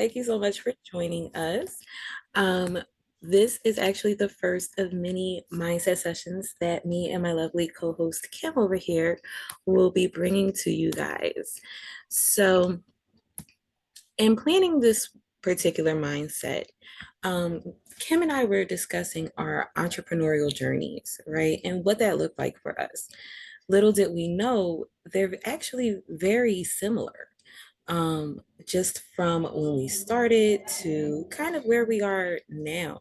Thank you so much for joining us. Um, this is actually the first of many mindset sessions that me and my lovely co-host Kim over here will be bringing to you guys. So, in planning this particular mindset, um, Kim and I were discussing our entrepreneurial journeys, right? And what that looked like for us. Little did we know, they're actually very similar, just from when we started to kind of where we are now.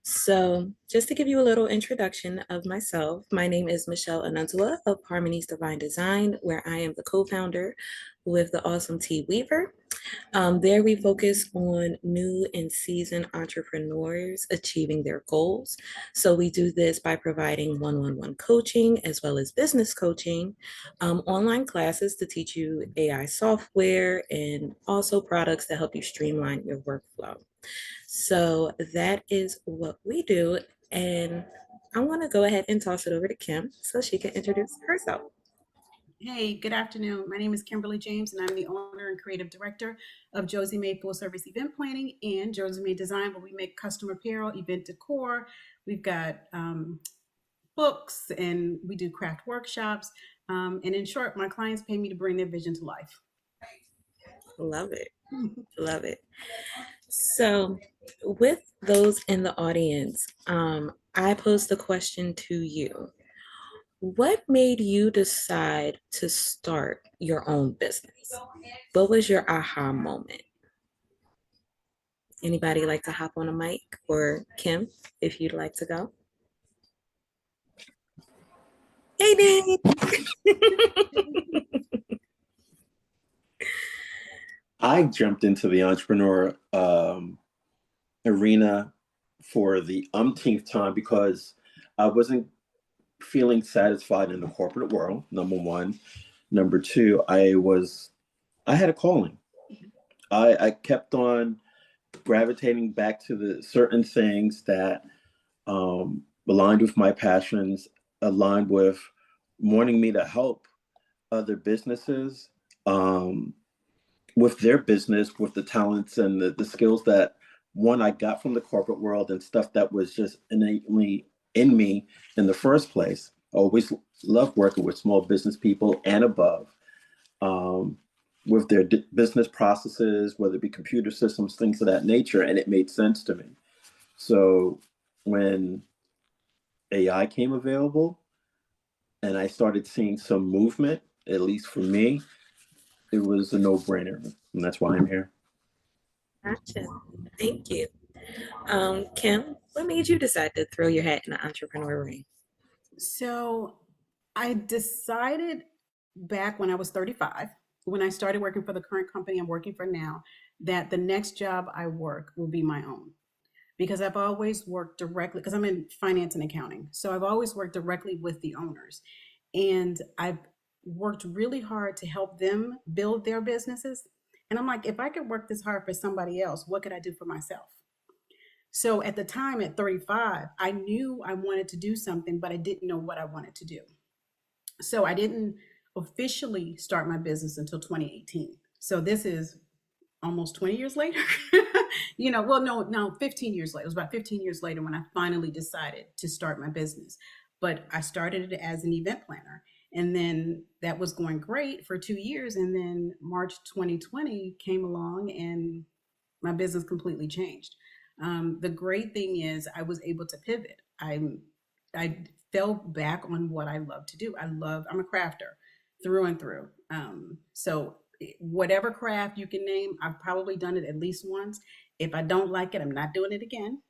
So, just to give you a little introduction of myself, my name is Michelle Anantala of Harmony's Divine Design, where I am the co founder with the awesome T Weaver. There we focus on new and seasoned entrepreneurs achieving their goals. So we do this by providing one-on-one coaching as well as business coaching, online classes to teach you AI software, and also products that help you streamline your workflow. So that is what we do. And I want to go ahead and toss it over to Kim so she can introduce herself. Hey, good afternoon. My name is Kimberly James, and I'm the owner and creative director of Josie Made Full Service Event Planning and Josie Made Design, where we make custom apparel, event decor. We've got books, and we do craft workshops. And in short, my clients pay me to bring their vision to life. Love it. Love it. So, with those in the audience, I posed the question to you. What made you decide to start your own business? What was your aha moment? Anybody like to hop on a mic, or Kim, if you'd like to go? Hey, Dave. I jumped into the entrepreneur arena for the umpteenth time because I wasn't feeling satisfied in the corporate world, number one. Number two, I had a calling. I kept on gravitating back to the certain things that aligned with my passions, aligned with wanting me to help other businesses with their business, with the talents and the skills that one I got from the corporate world and stuff that was just innately in me in the first place. I always loved working with small business people and above, with their business processes, whether it be computer systems, things of that nature, and it made sense to me. So when AI came available and I started seeing some movement, at least for me, it was a no-brainer, and that's why I'm here. Gotcha. Thank you. Kim, what made you decide to throw your hat in the entrepreneur ring? So I decided back when I was 35, when I started working for the current company I'm working for now, that the next job I work will be my own. Because I've always worked directly, because I'm in finance and accounting. So I've always worked directly with the owners. And I've worked really hard to help them build their businesses. And I'm like, if I could work this hard for somebody else, what could I do for myself? So at the time at 35, I knew I wanted to do something, but I didn't know what I wanted to do. So I didn't officially start my business until 2018. So this is almost 20 years later. Well, no, 15 years later. It was about 15 years later when I finally decided to start my business. But I started it as an event planner. And then that was going great for 2 years. And then March 2020 came along and my business completely changed. The great thing is I was able to pivot. I fell back on what I love to do. I'm a crafter through and through. So whatever craft you can name, I've probably done it at least once. If I don't like it, I'm not doing it again.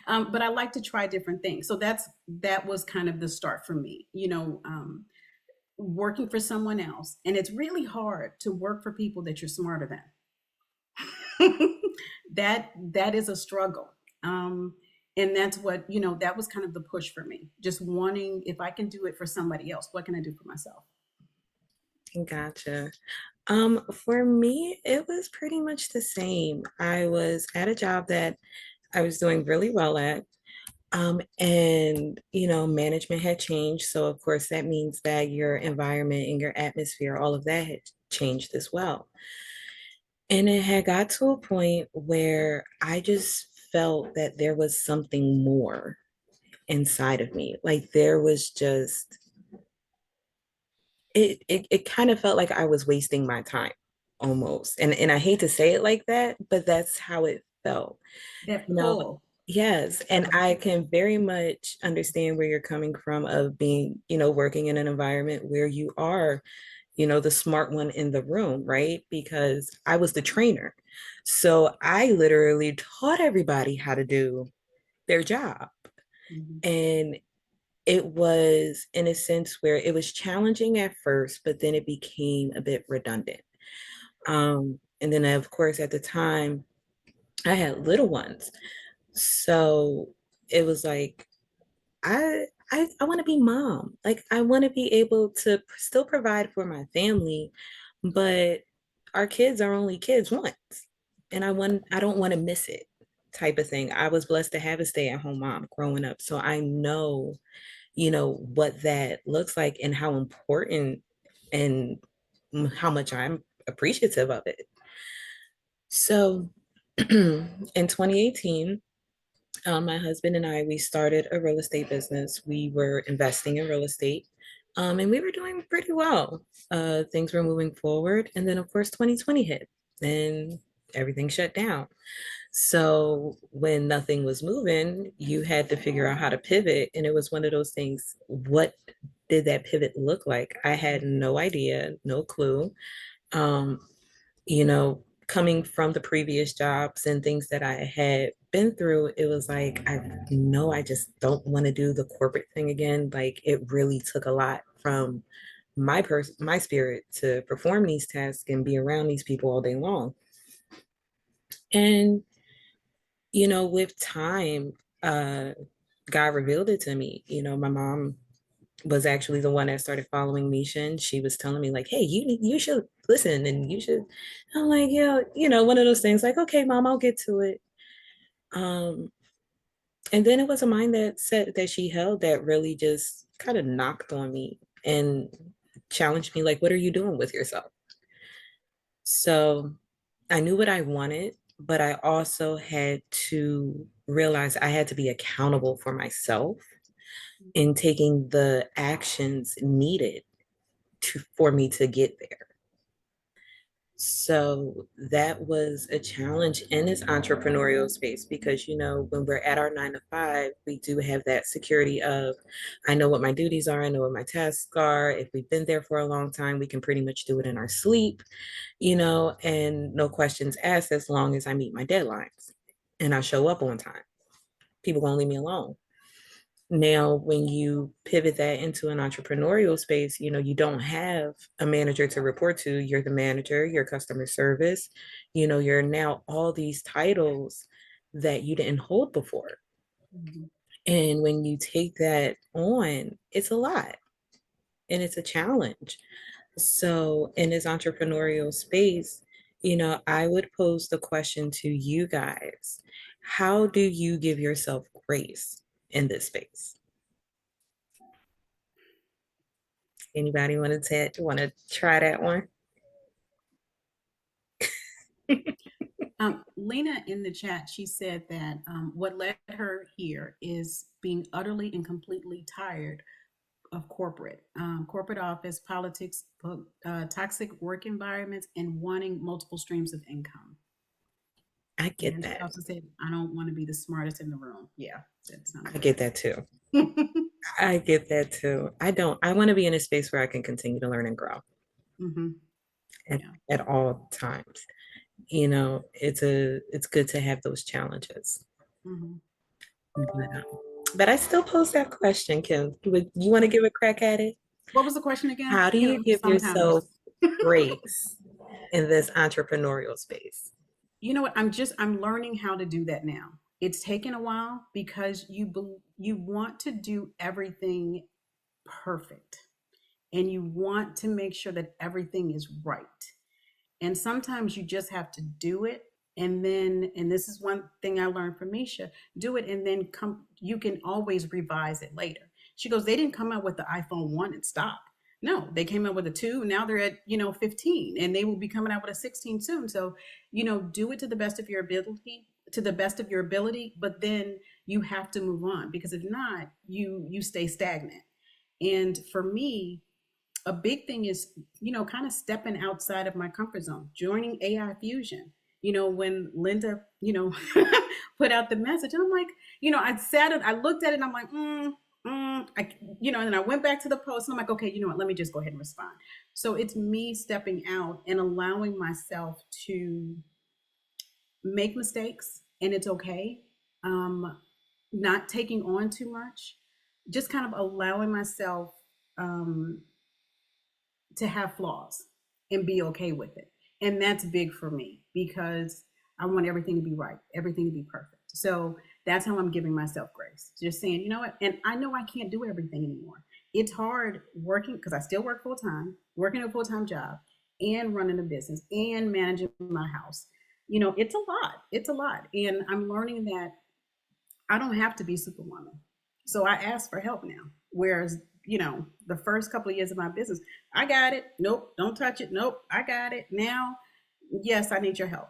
But I like to try different things. So that was kind of the start for me, working for someone else. And it's really hard to work for people that you're smarter than. That is a struggle. And that's what, that was kind of the push for me. Just wanting, if I can do it for somebody else, what can I do for myself? Gotcha. For me, it was pretty much the same. I was at a job that I was doing really well at. And management had changed. So of course that means that your environment and your atmosphere, all of that had changed as well. And it had got to a point where I just felt that there was something more inside of me. Like there was just it kind of felt like I was wasting my time almost. And I hate to say it like that, but that's how it felt. That You know, pull. yes, and I can very much understand where you're coming from of being, working in an environment where you are, the smart one in the room, right? Because I was the trainer. So I literally taught everybody how to do their job. Mhm. And it was in a sense where it was challenging at first, but then it became a bit redundant. And then, of course, at the time, I had little ones. So it was like, I want to be mom. Like, I want to be able to still provide for my family, but our kids are only kids once. And I don't want to miss it type of thing. I was blessed to have a stay-at-home mom growing up. So I know what that looks like and how important and how much I'm appreciative of it. So in 2018, my husband and I, we started a real estate business. We were investing in real estate, and we were doing pretty well. Things were moving forward. And then, of course, 2020 hit and everything shut down. So when nothing was moving, you had to figure out how to pivot. And it was one of those things. What did that pivot look like? I had no idea, no clue. Um, Coming from the previous jobs and things that I had been through, it was like, I know I just don't want to do the corporate thing again. Like it really took a lot from my spirit to perform these tasks and be around these people all day long. And with time, uh, God revealed it to me. My mom was actually the one that started following Misha, and she was telling me like, "Hey, you should listen, and you should." I'm like, "Yeah, one of those things." Like, "Okay, mom, I'll get to it." Um, and then it was a mind that said that she held that really just kind of knocked on me and challenged me, like, "What are you doing with yourself?" So I knew what I wanted, but I also had to realize I had to be accountable for myself in taking the actions needed for me to get there. So that was a challenge in this entrepreneurial space because, when we're at our 9 to 5, we do have that security of, I know what my duties are, I know what my tasks are. If we've been there for a long time, we can pretty much do it in our sleep, and no questions asked as long as I meet my deadlines and I show up on time. People gonna leave me alone. Now, when you pivot that into an entrepreneurial space, you don't have a manager to report to. You're the manager, your customer service, you're now all these titles that you didn't hold before. Mhm. And when you take that on, it's a lot and it's a challenge. So, in this entrepreneurial space, I would pose the question to you guys. How do you give yourself grace in this space? Anybody want to try that one? Lena in the chat, she said that what led her here is being utterly and completely tired of corporate office politics, toxic work environments, and wanting multiple streams of income. I get And she that. also said, "I don't want to be the smartest in the room." Yeah, that sounds I get good. that too. I get that too. I want to be in a space where I can continue to learn and grow Hmm. at, Yeah. at all times. It's good to have those challenges. Hmm. But I still pose that question, Kim. Would you want to give a crack at it? What was the question again? How do you Kim, give sometimes. yourself grace in this entrepreneurial space? You know what? I'm learning how to do that now. It's taken a while because you want to do everything perfect and you want to make sure that everything is right. And sometimes you just have to do it. And this is one thing I learned from Misha, do it and then you can always revise it later. She goes, they didn't come out with the iPhone 1 and stop. No, they came out with a 2. Now they're at, 15, and they will be coming out with a 16 soon. So, do it to the best of your ability, but then you have to move on, because if not, you stay stagnant. And for me, a big thing is, kind of stepping outside of my comfort zone, joining AI Fusion. When Linda, put out the message, and I'm like, I looked at it and I'm like, and then I went back to the post and I'm like, okay, you know what, let me just go ahead and respond. So it's me stepping out and allowing myself to make mistakes, and it's okay. Um, Not taking on too much, just kind of allowing myself um, to have flaws and be okay with it. And that's big for me, because I want everything to be right, everything to be perfect. So that's how I'm giving myself grace. Just saying, you know what? And I know I can't do everything anymore. It's hard working, because I still work full time, working a full time job, and running a business and managing my house. It's a lot. It's a lot. And I'm learning that I don't have to be Superwoman. So I ask for help now. Whereas, the first couple of years of my business, I got it. Nope, don't touch it. Nope, I got it. Now, yes, I need your help.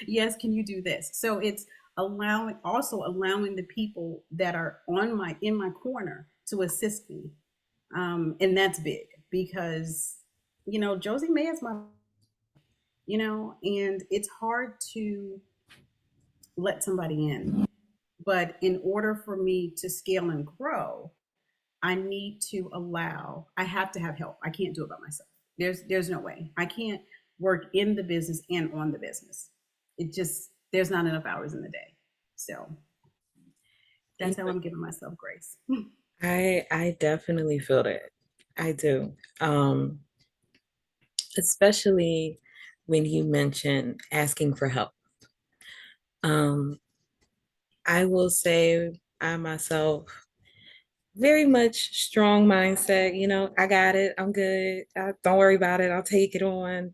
Yes, can you do this? So it's allowing the people that are in my corner to assist me. And that's big, because, Josie May is my, and it's hard to let somebody in. But in order for me to scale and grow, I have to have help. I can't do it by myself. There's no way. I can't work in the business and on the business. There's not enough hours in the day. So You that's how know, I'm giving myself grace. I definitely feel that. I do. Especially when you mention asking for help. Um, I will say I myself very much strong mindset, I got it, I'm good. Don't worry about it. I'll take it on,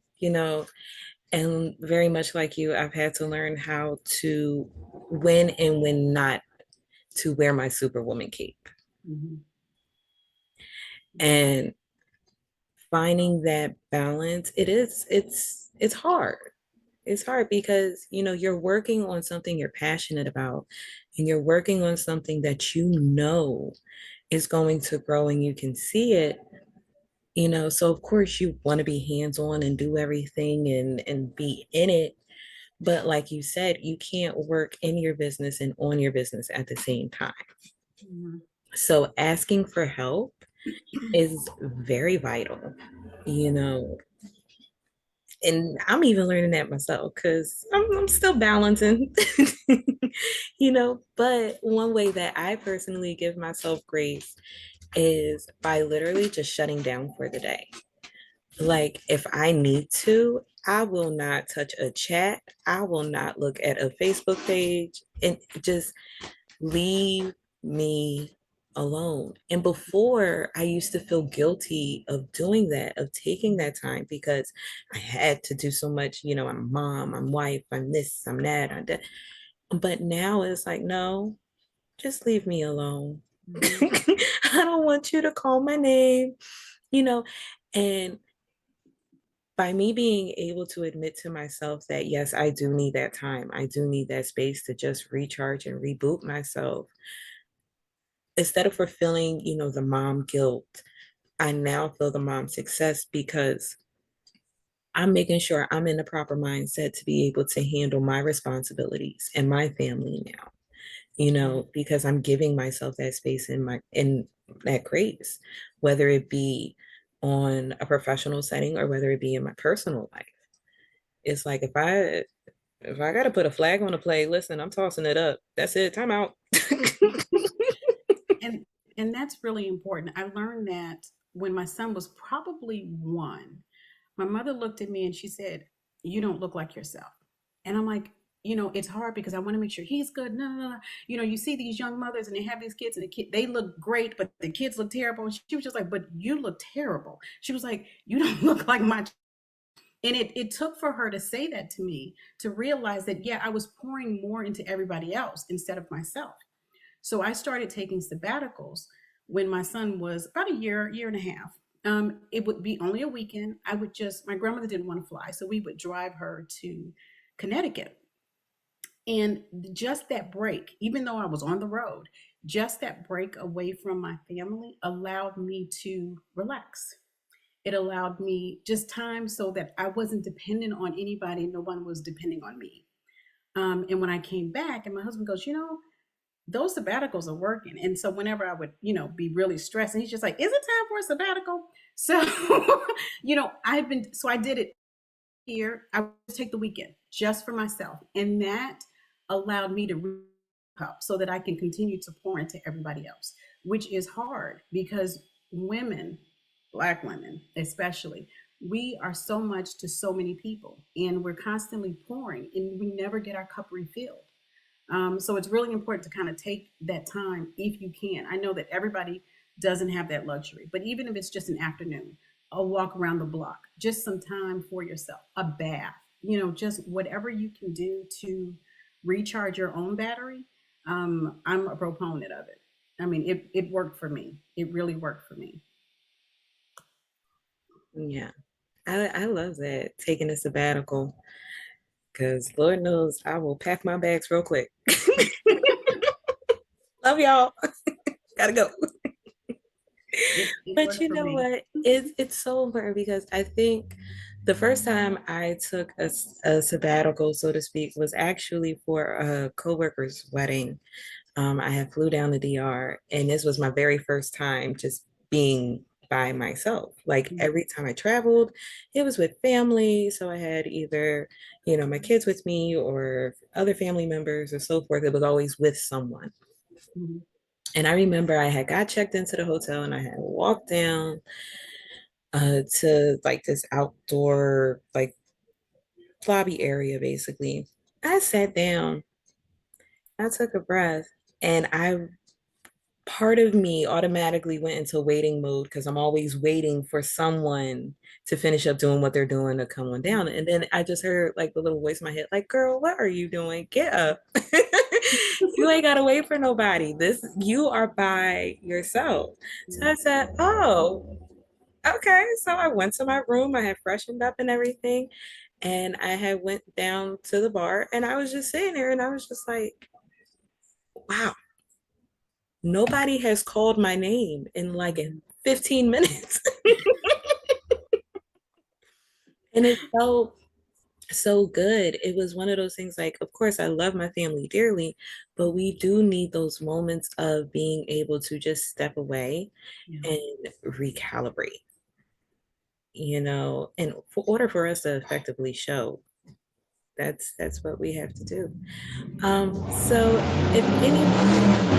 and very much like you, I've had to learn how to when and when not to wear my superwoman cape. Mhm. And finding that balance, it's hard. It's hard because you're working on something you're passionate about, and you're working on something that is going to grow and you can see it. So of course you want to be hands-on and do everything and be in it, but like you said, you can't work in your business and on your business at the same time. Mhm. So asking for help is very vital, you know and I'm even learning that myself because I'm still balancing. But one way that I personally give myself grace is by literally just shutting down for the day. Like, if I need to, I will not touch a chat. I will not look at a Facebook page, and just leave me alone. And before, I used to feel guilty of doing that, of taking that time, because I had to do so much. I'm a mom, I'm wife, I'm this, I'm that, I'm that. But now it's like, no, just leave me alone. Mhm. I don't want you to call my name, you know. And by me being able to admit to myself that, yes, I do need that time, I do need that space to just recharge and reboot myself, instead of fulfilling, the mom guilt, I now feel the mom success because I'm making sure I'm in the proper mindset to be able to handle my responsibilities and my family now, because I'm giving myself that space in that grace, whether it be on a professional setting or whether it be in my personal life. It's like if I gotta put a flag on a play, listen, I'm tossing it up. That's it. Time out. and and that's really important. I learned that when my son was probably 1. My mother looked at me and she said, "You don't look like yourself." And I'm like, it's hard because I want to make sure he's good. No, no, no. You see these young mothers and they have these kids, and they look great, but the kids look terrible. And she was just like, "But you look terrible." She was like, "You don't look like my." And it took for her to say that to me to realize that, yeah, I was pouring more into everybody else instead of myself. So I started taking sabbaticals when my son was about a year and a half. It would be only a weekend. My grandmother didn't want to fly, so we would drive her to Connecticut. And just that break, even though I was on the road, just that break away from my family allowed me to relax. It allowed me just time so that I wasn't dependent on anybody. No one was depending on me. And when I came back, and my husband goes, those sabbaticals are working. And so whenever I would, be really stressed, and he's just like, is it time for a sabbatical? So, I did it here. I would take the weekend just for myself. And that allowed me to up so that I can continue to pour into everybody else, which is hard because women, Black women especially, we are so much to so many people and we're constantly pouring and we never get our cup refilled. So it's really important to kind of take that time if you can. I know that everybody doesn't have that luxury, but even if it's just an afternoon, a walk around the block, just some time for yourself, a bath, just whatever you can do to recharge your own battery. I'm a proponent of it. I mean, it worked for me. It really worked for me. Yeah, I love that, taking a sabbatical, because Lord knows I will pack my bags real quick. Love y'all. Gotta go. It But worked you for know me. what? It's so important because I think the first time I took a sabbatical, so to speak, was actually for a coworker's wedding. I had flew down to DR, and this was my very first time just being by myself. Like Mhm. every time I traveled, it was with family. So I had either, my kids with me or other family members or so forth. It was always with someone. Mhm. And I remember I had got checked into the hotel and I had walked down to like this outdoor like lobby area basically. I sat down, I took a breath, and I part of me automatically went into waiting mode because I'm always waiting for someone to finish up doing what they're doing to come on down. And then I just heard like the little voice in my head, like, girl, what are you doing? Get up. You ain't gotta wait for nobody. You are by yourself. So I said, oh, okay. So I went to my room, I had freshened up and everything. And I had went down to the bar and I was just sitting there and I was just like, wow, nobody has called my name in like in 15 minutes. And it felt so good. It was one of those things like, of course, I love my family dearly, but we do need those moments of being able to just step away Yeah. and recalibrate, and for order for us to effectively show. That's what we have to do. So if anyone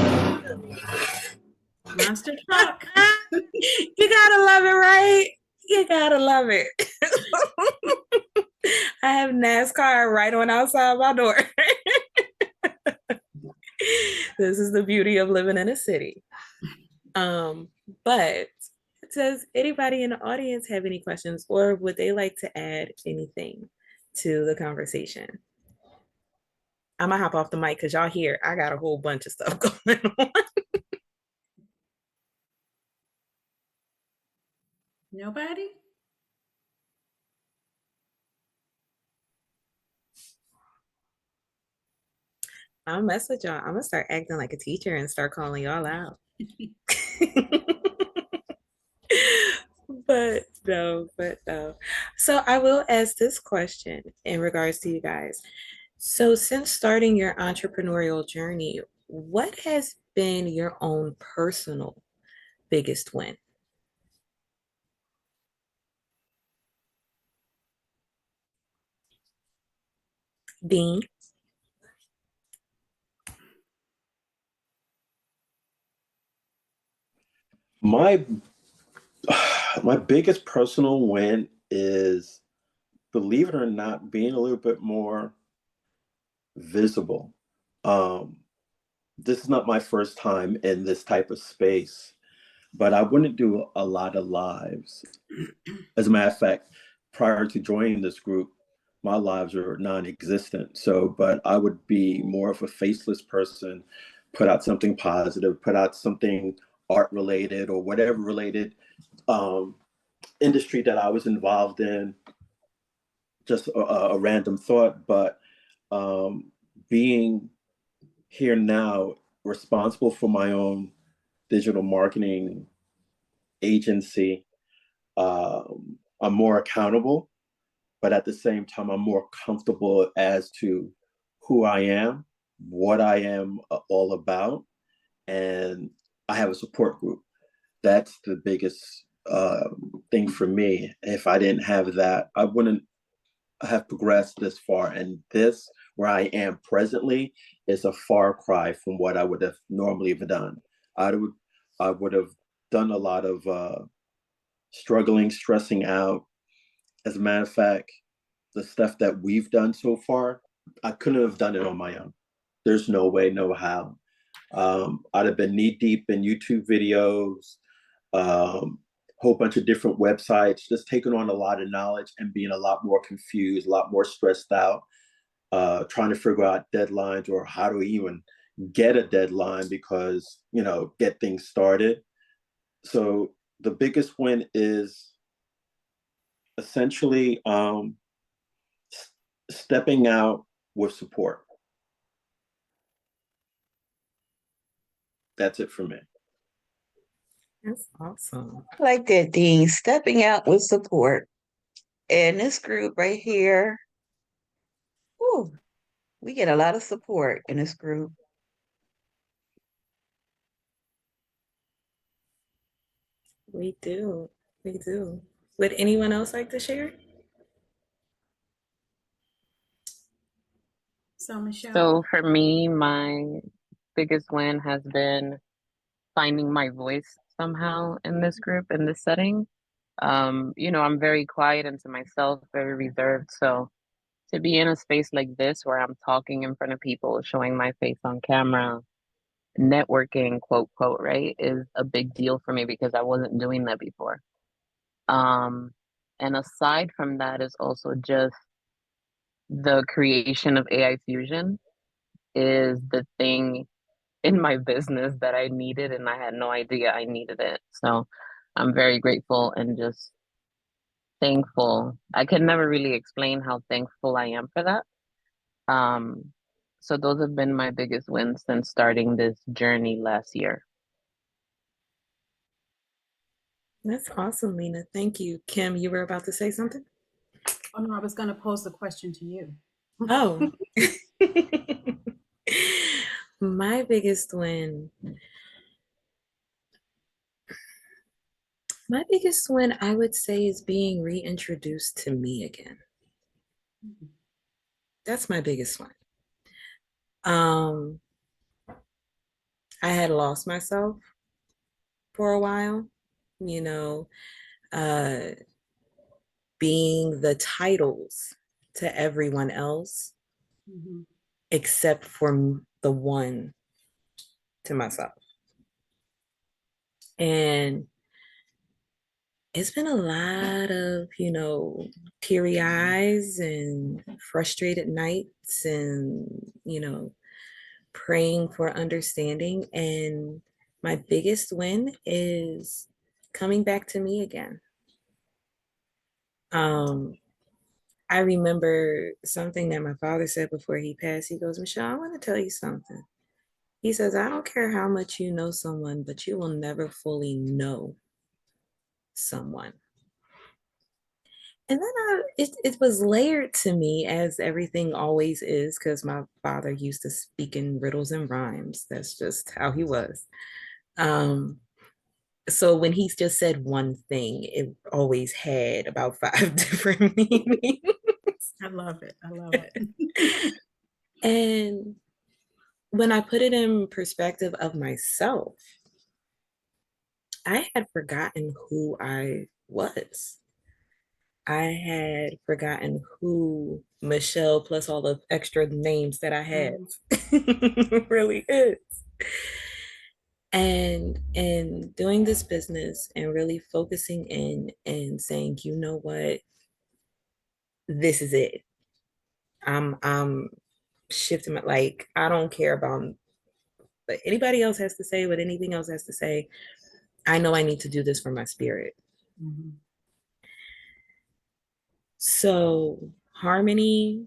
Monster truck. you gotta love it, right? You gotta love it. I have NASCAR right on outside my door. This is the beauty of living in a city. Um, but does anybody in the audience have any questions or would they like to add anything to the conversation? I'm gonna hop off the mic because y'all hear I got a whole bunch of stuff going on. Nobody? I'll mess with y'all. I'm gonna start acting like a teacher and start calling y'all out. But no. So I will ask this question in regards to you guys. So since starting your entrepreneurial journey, what has been your own personal biggest win? Dean? My my biggest personal win is, believe it or not, being a little bit more visible. Um, this is not my first time in this type of space, but I wouldn't do a lot of lives. As a matter of fact, prior to joining this group, my lives were non-existent. So, but I would be more of a faceless person, put out something positive, put out something art related or whatever related. Um, industry that I was involved in. Just a random thought, but being here now, responsible for my own digital marketing agency, I'm more accountable, but at the same time, I'm more comfortable as to who I am, what I am all about, and I have a support group. That's the biggest thing for me. If I didn't have that, I wouldn't have progressed this far. And this, where I am presently, is a far cry from what I would have normally have done. I would have done a lot of struggling, stressing out. As a matter of fact, the stuff that we've done so far, I couldn't have done it on my own. There's no way, no how. I'd have been knee deep in YouTube videos, whole bunch of different websites, just taking on a lot of knowledge and being a lot more confused, a lot more stressed out, trying to figure out deadlines or how to even get a deadline because, get things started. So the biggest win is essentially stepping out with support. That's it for me. That's awesome. I like that, Dean, stepping out with support. And this group right here, whew, we get a lot of support in this group. We do. We do. Would anyone else like to share? So Michelle. So for me, my biggest win has been finding my voice somehow in this group, in this setting. I'm very quiet and to myself, very reserved. So to be in a space like this where I'm talking in front of people, showing my face on camera, networking, quote, quote, right, is a big deal for me because I wasn't doing that before. And aside from that is also just the creation of AI Fusion is the thing in my business that I needed, and I had no idea I needed it. So I'm very grateful and just thankful. I can never really explain how thankful I am for that. So those have been my biggest wins since starting this journey last year. That's awesome, Lena. Thank you. Kim, you were about to say something? Oh no, I was going to pose the question to you. Oh. My biggest win. My biggest win, I would say, is being reintroduced to me again. That's my biggest one. I had lost myself for a while, you know, being the titles to everyone else, except for the one to myself. And it's been a lot of, teary eyes and frustrated nights and, praying for understanding. And my biggest win is coming back to me again. I remember something that my father said before he passed. He goes, Michelle, I want to tell you something. He says, I don't care how much you know someone, but you will never fully know someone. And then it was layered to me, as everything always is, because my father used to speak in riddles and rhymes. That's just how he was. So when he just said one thing, it always had about 5 different meanings. I love it. I love it. And when I put it in perspective of myself, I had forgotten who I was. I had forgotten who Michelle plus all the extra names that I had really is. And doing this business and really focusing in and saying, you know what, this is it. I'm shifting my, like, I don't care about what anybody else has to say, what anything else has to say. I know I need to do this for my spirit. So harmony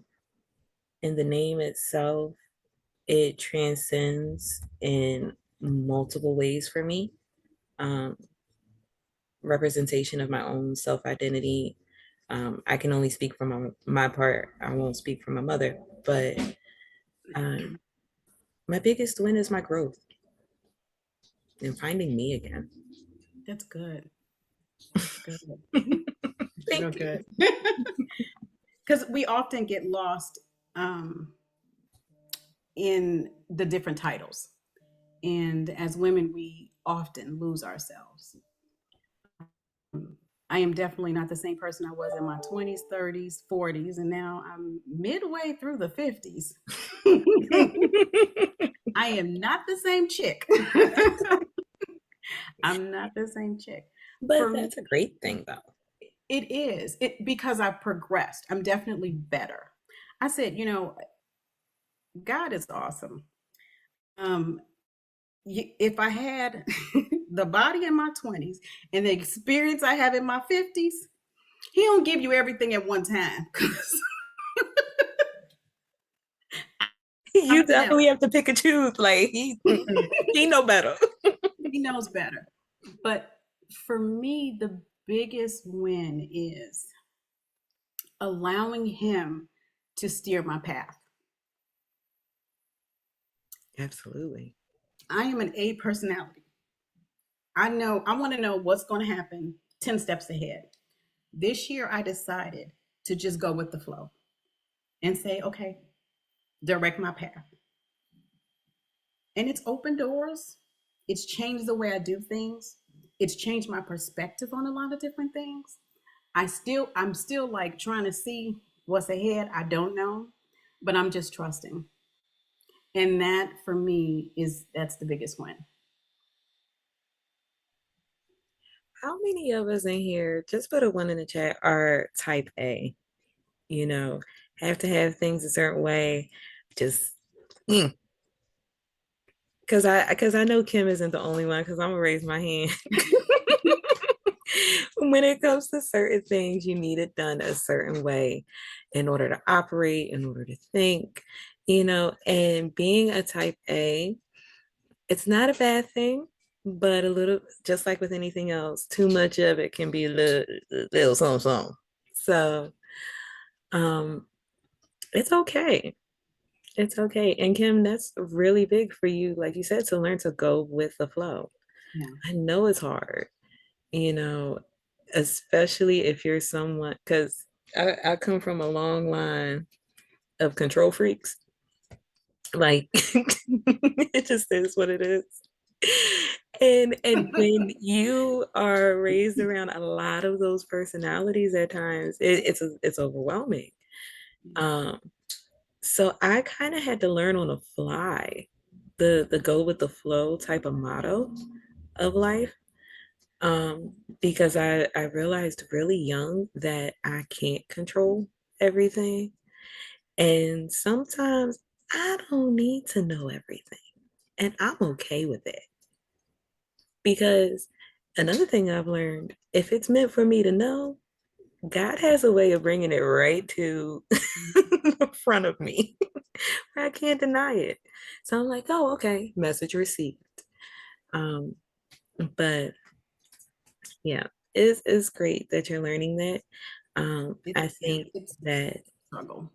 in the name itself, it transcends in multiple ways for me. Um, Representation of my own self identity. I can only speak from my part. I won't speak for my mother, but um, my biggest win is my growth and finding me again. That's good. That's good. It's real Thank you. good. Because we often get lost um, in the different titles. And as women, we often lose ourselves. I am definitely not the same person I was in my 20s, 30s, 40s, and now I'm midway through the 50s. I am not the same chick. I'm not the same chick. But For me, that's a great thing, though. it is it because I've progressed. I'm definitely better. I said, God is awesome. Um, if I had the body in my 20s and the experience I have in my 50s, he don't give you everything at one time. You Something else. definitely have to pick and choose. Like he know better. He knows better. But for me, the biggest win is allowing him to steer my path. Absolutely. I am an A personality. I want to know what's going to happen 10 steps ahead. This year, I decided to just go with the flow and say, okay, direct my path. And it's opened doors. It's changed the way I do things. It's changed my perspective on a lot of different things. I'm still like trying to see what's ahead. I don't know, but I'm just trusting. And that for me that's the biggest win. How many of us in here, just put a one in the chat, are type A? You know, have to have things a certain way. Just because I know Kim isn't the only one, because I'm gonna raise my hand. When it comes to certain things, you need it done a certain way in order to operate, in order to think, and being a type A, it's not a bad thing, but a little, just like with anything else, too much of it can be a little something, something. So, um, it's okay. It's okay. And Kim, that's really big for you, like you said, to learn to go with the flow. Yeah. I know it's hard, you know, especially if you're someone, because I come from a long line of control freaks. Like, it just is what it is. And when you are raised around a lot of those personalities at times, it's overwhelming. Um, so I kind of had to learn on the fly the go with the flow type of motto of life. Because I realized really young that I can't control everything. And sometimes I don't need to know everything. And I'm okay with it. Because another thing I've learned, if it's meant for me to know, God has a way of bringing it right to the front of me. I can't deny it. So I'm like, oh, okay, message received. Um, but yeah, it's great that you're learning that. I think It's that a struggle.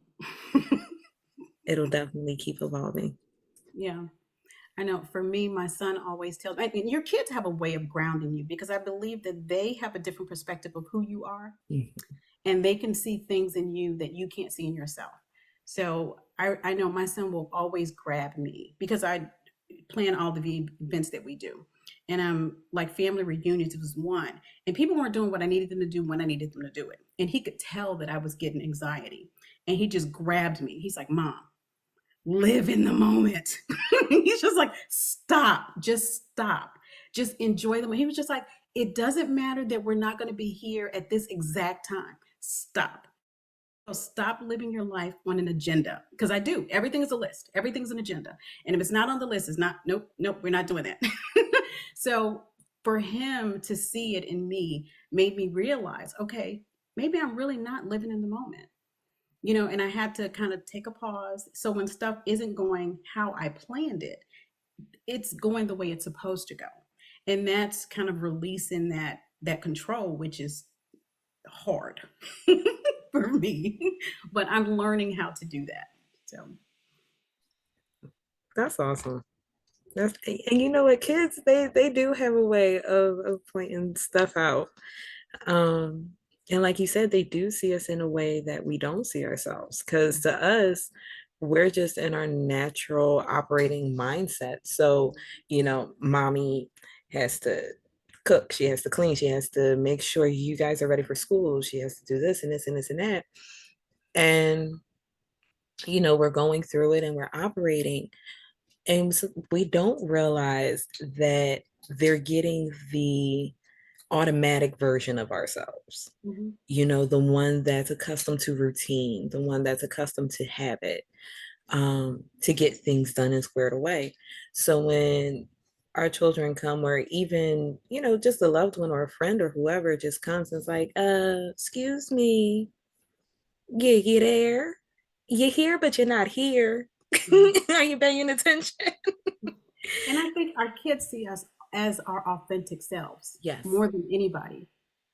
it'll definitely keep evolving. Yeah. I know for me, my son always tells me, and your kids have a way of grounding you because I believe that they have a different perspective of who you are Mhm. and they can see things in you that you can't see in yourself. So I know my son will always grab me because I plan all the events that we do. And like family reunions was one. And people weren't doing what I needed them to do when I needed them to do it. And he could tell that I was getting anxiety. And he just grabbed me. He's like, Mom, live in the moment. He's just like, stop, just enjoy the moment. He was just like, it doesn't matter that we're not going to be here at this exact time. Stop. So stop living your life on an agenda because I do. Everything is a list. Everything's an agenda. And if it's not on the list, it's not, nope, we're not doing that. So for him to see it in me made me realize, okay, maybe I'm really not living in the moment. And I had to kind of take a pause. So when stuff isn't going how I planned it, it's going the way it's supposed to go. And that's kind of releasing that control, which is hard for me. But I'm learning how to do that. So That's awesome. And you know what, kids, they do have a way of pointing stuff out. Um, and like you said, they do see us in a way that we don't see ourselves. Because to us, we're just in our natural operating mindset. So, mommy has to cook, she has to clean, she has to make sure you guys are ready for school, she has to do this and this and this and that. And, we're going through it and we're operating. And so we don't realize that they're getting the automatic version of ourselves. mhm. The one that's accustomed to routine, the one that's accustomed to habit, to get things done and squared away. So when our children come, or even, just a loved one or a friend or whoever just comes and is like, excuse me, you there? You're here, but you're not here. Are you paying attention? And I think our kids see us as our authentic selves Yes. more than anybody,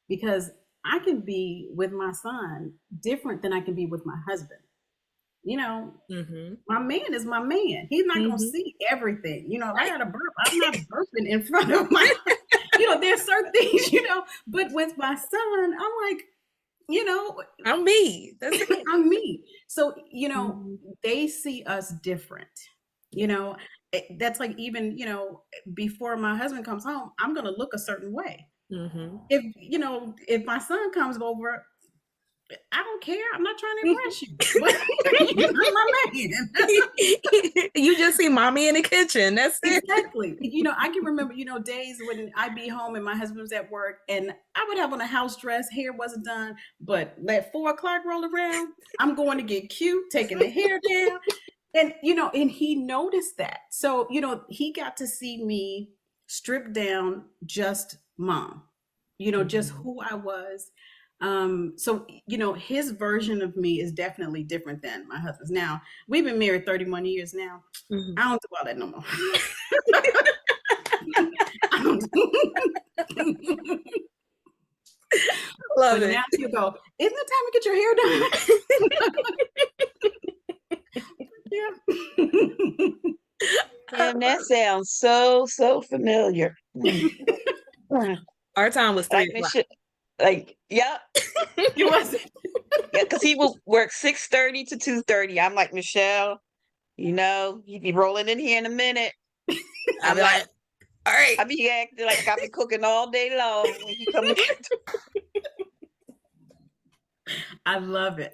because I can be with my son different than I can be with my husband. Mm-hmm. My man is my man. He's not going to Mm-hmm. see everything. If I got a burp, I'm not burping in front of my, there's certain things, but with my son, I'm like, I'm me. That's it. I'm me. So, Mhm. they see us different. That's like, even, before my husband comes home, I'm going to look a certain way. Mhm. If my son comes over, I don't care. I'm not trying to impress you, but you're my man. You just see mommy in the kitchen. That's it. Exactly. I can remember, days when I'd be home and my husband was at work, and I would have on a house dress, hair wasn't done, but let 4 o'clock roll around, I'm going to get cute, taking the hair down. And he noticed that. So, he got to see me stripped down, just mom, just Mhm. who I was. So, his version of me is definitely different than my husband's. Now, we've been married 31 years now. Mhm. I don't do all that no more. I don't do- Love but it. now you go, isn't it time to get your hair done? Yeah. Damn, that sounds so familiar. Our time was Like 3 o'clock. Michelle, like, yeah, You was yeah, because he will work 6:30 to 2:30. I'm like, Michelle, he'd be rolling in here in a minute. I'll I'm be like, like, all right. I be acting like I've been cooking all day long when he come in. I love it.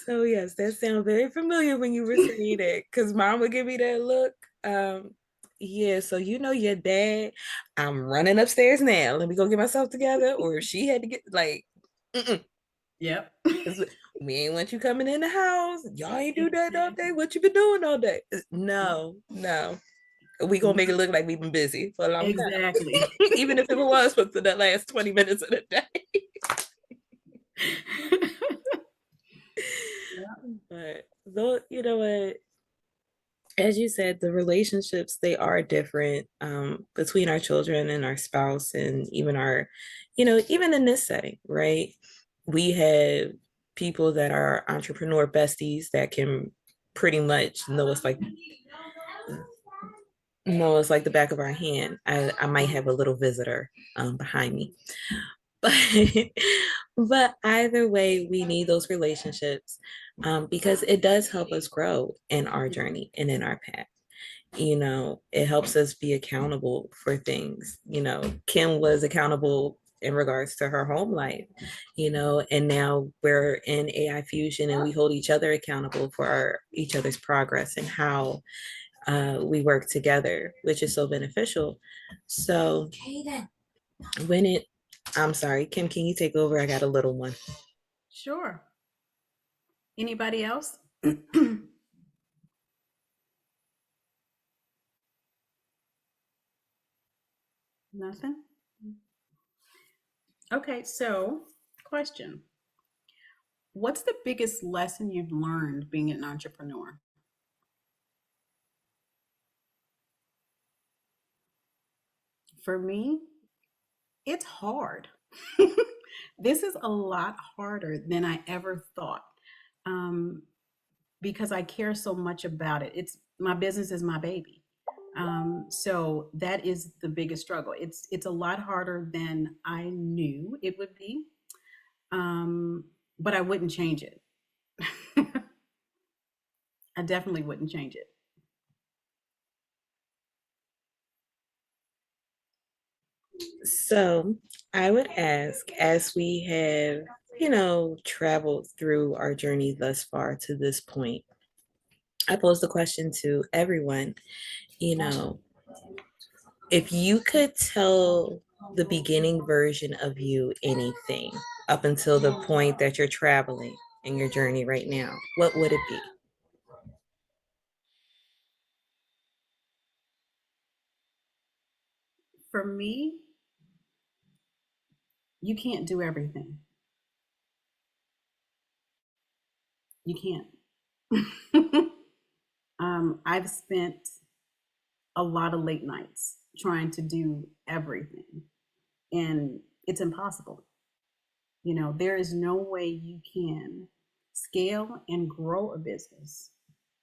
So yes, that sounds very familiar when you were saying it, because mom would give me that look. Yeah, so your dad, I'm running upstairs now. Let me go get myself together. Or if she had to get like, mm-mm, Yep. 'cause we ain't want you coming in the house. Y'all ain't do that all day. What you been doing all day? No, no. We gonna make it look like we've been busy for a long time. Exactly. Even if it was for the last 20 minutes of the day. But though, you know what, as you said, the relationships, they are different, between our children and our spouse, and even even in this setting, right? We have people that are entrepreneur besties that can pretty much know us like the back of our hand. I might have a little visitor behind me. But but either way, we need those relationships, because it does help us grow in our journey and in our path. It helps us be accountable for things. Kim was accountable in regards to her home life, and now we're in AI Fusion, and we hold each other accountable for each other's progress and how we work together, which is so beneficial. So when it I'm sorry, Kim, can you take over? I got a little one. Sure. Anybody else? Nothing? Okay, so question. What's the biggest lesson you've learned being an entrepreneur? For me, it's hard. This is a lot harder than I ever thought, um, because I care so much about it. It's my business is my baby. So that is the biggest struggle. It's a lot harder than I knew it would be, um, but I wouldn't change it. I definitely wouldn't change it. So I would ask, as we have, traveled through our journey thus far to this point, I pose the question to everyone, you know, if you could tell the beginning version of you anything up until the point that you're traveling in your journey right now, what would it be? For me, you can't do everything. You can't. I've spent a lot of late nights trying to do everything, and it's impossible. There is no way you can scale and grow a business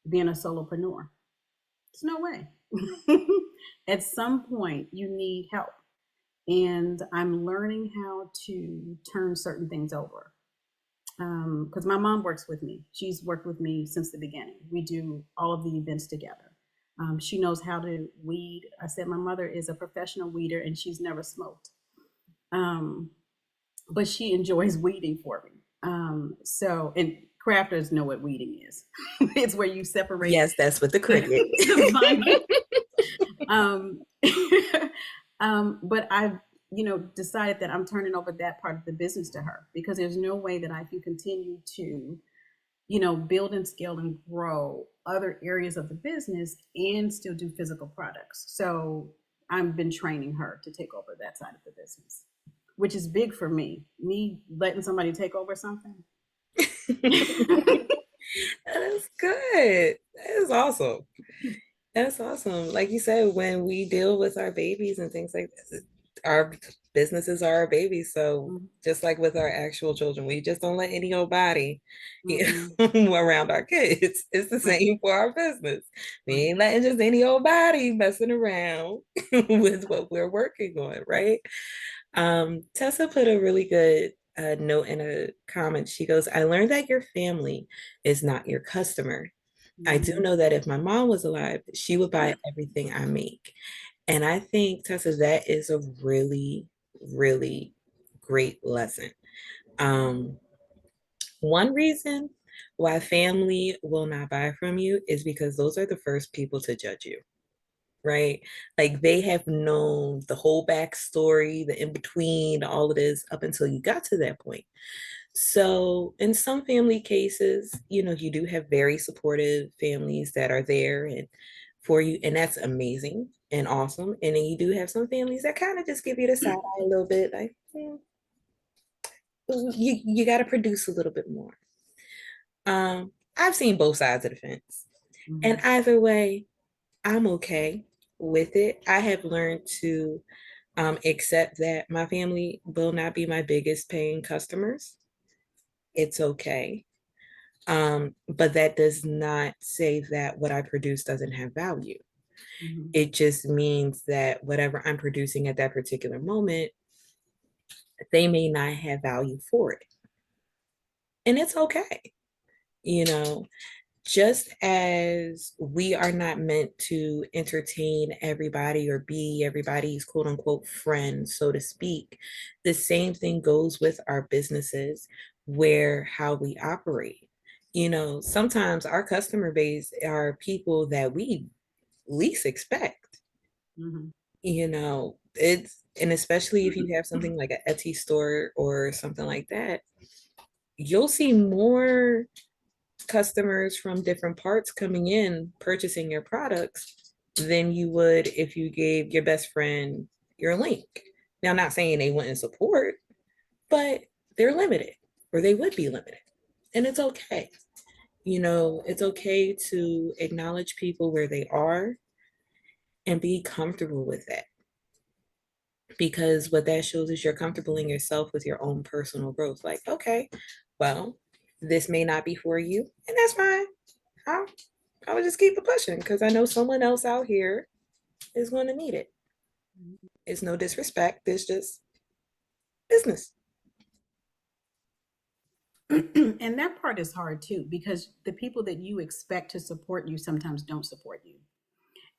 being a solopreneur. There's no way. At some point, you need help. And I'm learning how to turn certain things over. Because my mom works with me. She's worked with me since the beginning. We do all of the events together. She knows how to weed. I said my mother is a professional weeder and she's never smoked. Um, but she enjoys weeding for me. And crafters know what weeding is. It's where you separate Yes, that's with the the, cricket. the vine. um, but I've decided that I'm turning over that part of the business to her because there's no way that I can continue to build and scale and grow other areas of the business and still do physical products. So I've been training her to take over that side of the business, which is big for me. Me letting somebody take over something. That's good. That is awesome. That's awesome. Like you said, when we deal with our babies and things like this, our businesses are our babies. So Mhm. just like with our actual children, we just don't let any old body, Mhm. around our kids. It's the Right. same for our business. We Right. ain't letting just any old body messing around with what we're working on, right? Tessa put a really good note in a comment. She goes, I learned that your family is not your customer. I do Mhm. know that if my mom was alive, she would buy everything I make. And I think, Tessa, that is a really, really great lesson. Um, one reason why family will not buy from you is because those are the first people to judge you, right? Like they have known the whole backstory, the in between, all of this up until you got to that point. So, in some family cases, you do have very supportive families that are there and for you, and that's amazing and awesome. And then you do have some families that kind of just give you the side eye a little bit, like you got to produce a little bit more. I've seen both sides of the fence, and Mhm. either way, I'm okay with it. I have learned to accept that my family will not be my biggest paying customers. It's okay. But that does not say that what I produce doesn't have value. Mhm. It just means that whatever I'm producing at that particular moment, they may not have value for it. And it's okay. You know, just as we are not meant to entertain everybody or be everybody's quote unquote friend, so to speak, the same thing goes with our businesses where how we operate. Sometimes our customer base are people that we least expect. Mhm. And especially if you have something like an Etsy store or something like that, you'll see more customers from different parts coming in purchasing your products than you would if you gave your best friend your link. Now, I'm not saying they wouldn't support, but they're limited, or they would be limited. And it's okay. It's okay to acknowledge people where they are and be comfortable with that. Because what that shows is you're comfortable in yourself with your own personal growth. Like, okay, well, this may not be for you, and that's fine. I'll, I would just keep it pushing because I know someone else out here is going to need it. It's no disrespect, it's just business. And that part is hard too, because the people that you expect to support you sometimes don't support you.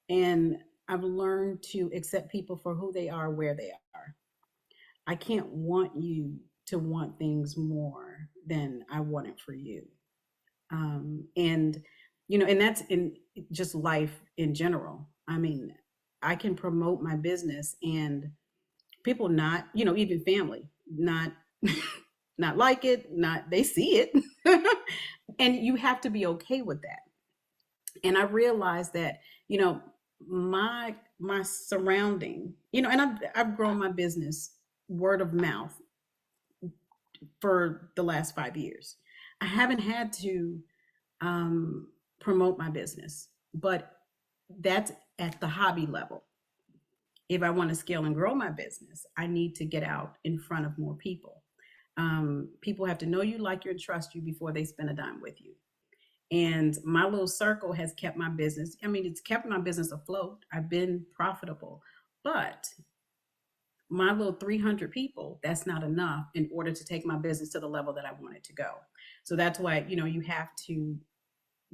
And I've learned to accept people for who they are, where they are. I can't want you to want things more than I want it for you. And and that's in just life in general. I mean, I can promote my business and people not, even family, not not like it, not they see it. And you have to be okay with that. And I realized that, my surrounding, and I've grown my business word of mouth for the last 5 years. I haven't had to promote my business, but that's at the hobby level. If I want to scale and grow my business, I need to get out in front of more people. People have to know you, like you, and trust you before they spend a dime with you. And my little circle has kept my business. I mean, it's kept my business afloat. I've been profitable, but my little 300 people, that's not enough in order to take my business to the level that I want it to go. So that's why, you have to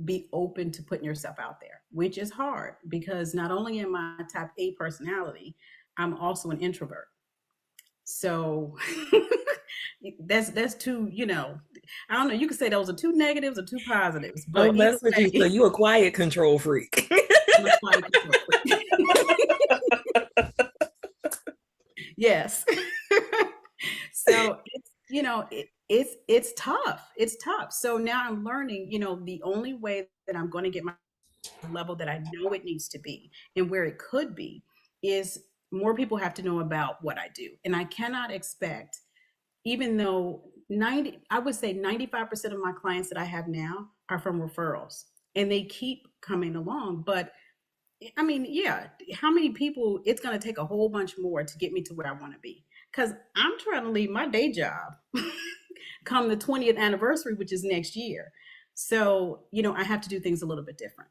be open to putting yourself out there, which is hard because not only am I type A personality, I'm also an introvert. So that's two, I don't know, you could say those are two negatives or two positives, Oh, but either that's what you. So way, you a quiet control freak. I'm a quiet control freak. Yes. So it's tough. It's tough. So now I'm learning, the only way that I'm going to get my level that I know it needs to be and where it could be is more people have to know about what I do. And I cannot expect, even though I would say 95% of my clients that I have now are from referrals and they keep coming along. But I mean, yeah, how many people, it's going to take a whole bunch more to get me to where I want to be. Because I'm trying to leave my day job come the 20th anniversary, which is next year. So, I have to do things a little bit different.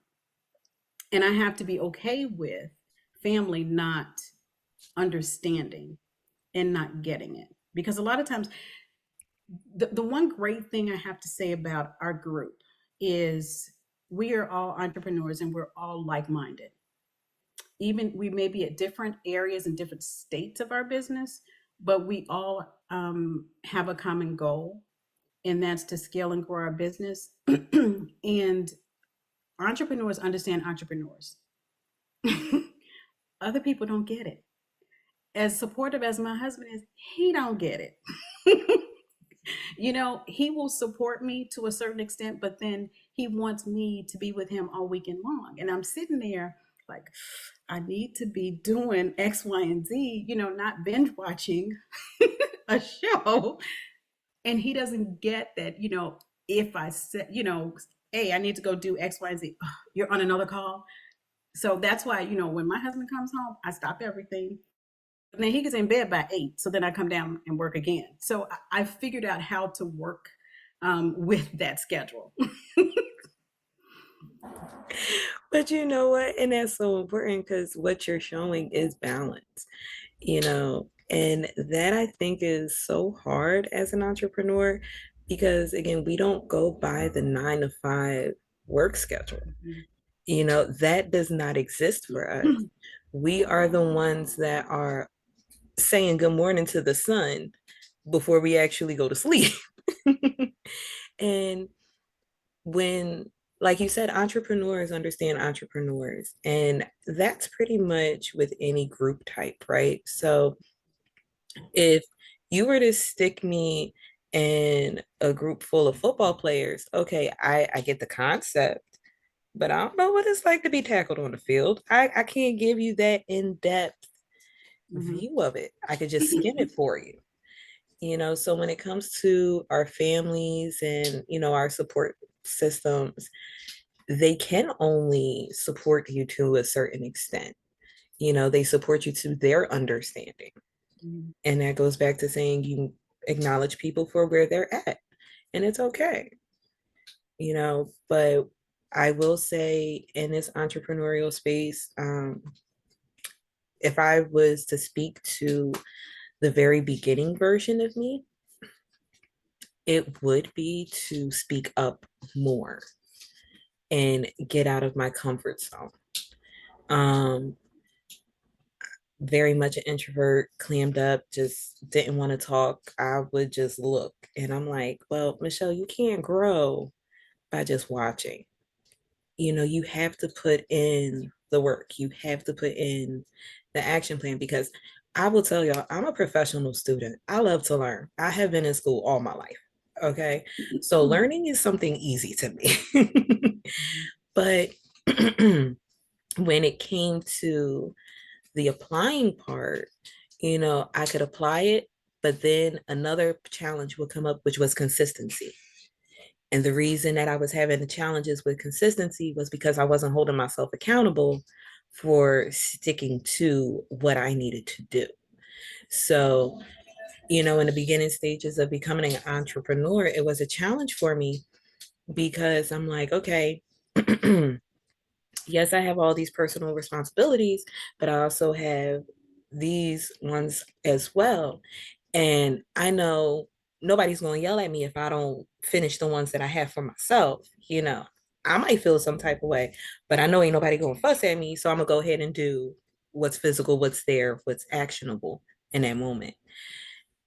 And I have to be okay with family not understanding and not getting it. Because a lot of times, the one great thing I have to say about our group is we are all entrepreneurs and we're all like minded. Even we may be at different areas and different states of our business, but we all have a common goal, and that's to scale and grow our business. And entrepreneurs understand entrepreneurs. Other people don't get it. As supportive as my husband is, he don't get it. He will support me to a certain extent, but then he wants me to be with him all weekend long. And I'm sitting there like, I need to be doing X, Y, and Z, not binge watching a show. And he doesn't get that, if I said, hey, I need to go do X, Y, and Z, oh, you're on another call. So that's why, when my husband comes home, I stop everything. And then he gets in bed by 8. So then I come down and work again. So I figured out how to work with that schedule. But you know what? And that's so important because what you're showing is balance, and that I think is so hard as an entrepreneur because, again, we don't go by the 9 to 5 work schedule. That does not exist for us. We are the ones that are saying good morning to the sun before we actually go to sleep. And when, like you said, entrepreneurs understand entrepreneurs, and that's pretty much with any group type, right? So if you were to stick me in a group full of football players, okay, I get the concept, but I don't know what it's like to be tackled on the field. I can't give you that in-depth Mm-hmm. view of it. I could just skim it for you. So when it comes to our families and, our support systems, they can only support you to a certain extent. They support you to their understanding. Mhm. And that goes back to saying you acknowledge people for where they're at, and it's okay. But I will say in this entrepreneurial space, if I was to speak to the very beginning version of me, it would be to speak up more and get out of my comfort zone. Um, very much an introvert, clammed up, just didn't want to talk. I would just look and I'm like, well, Michelle, you can't grow by just watching. You have to put in the work, you have to put in the action plan because I will tell y'all, I'm a professional student. I love to learn. I have been in school all my life. Okay. So learning is something easy to me. But when it came to the applying part, I could apply it, but then another challenge would come up, which was consistency. And the reason that I was having the challenges with consistency was because I wasn't holding myself accountable for sticking to what I needed to do. So, in the beginning stages of becoming an entrepreneur, it was a challenge for me because I'm like, okay, yes, I have all these personal responsibilities, but I also have these ones as well. And I know nobody's going to yell at me if I don't finish the ones that I have for myself. I might feel some type of way, but I know ain't nobody going to fuss at me. So I'm going to go ahead and do what's physical, what's there, what's actionable in that moment.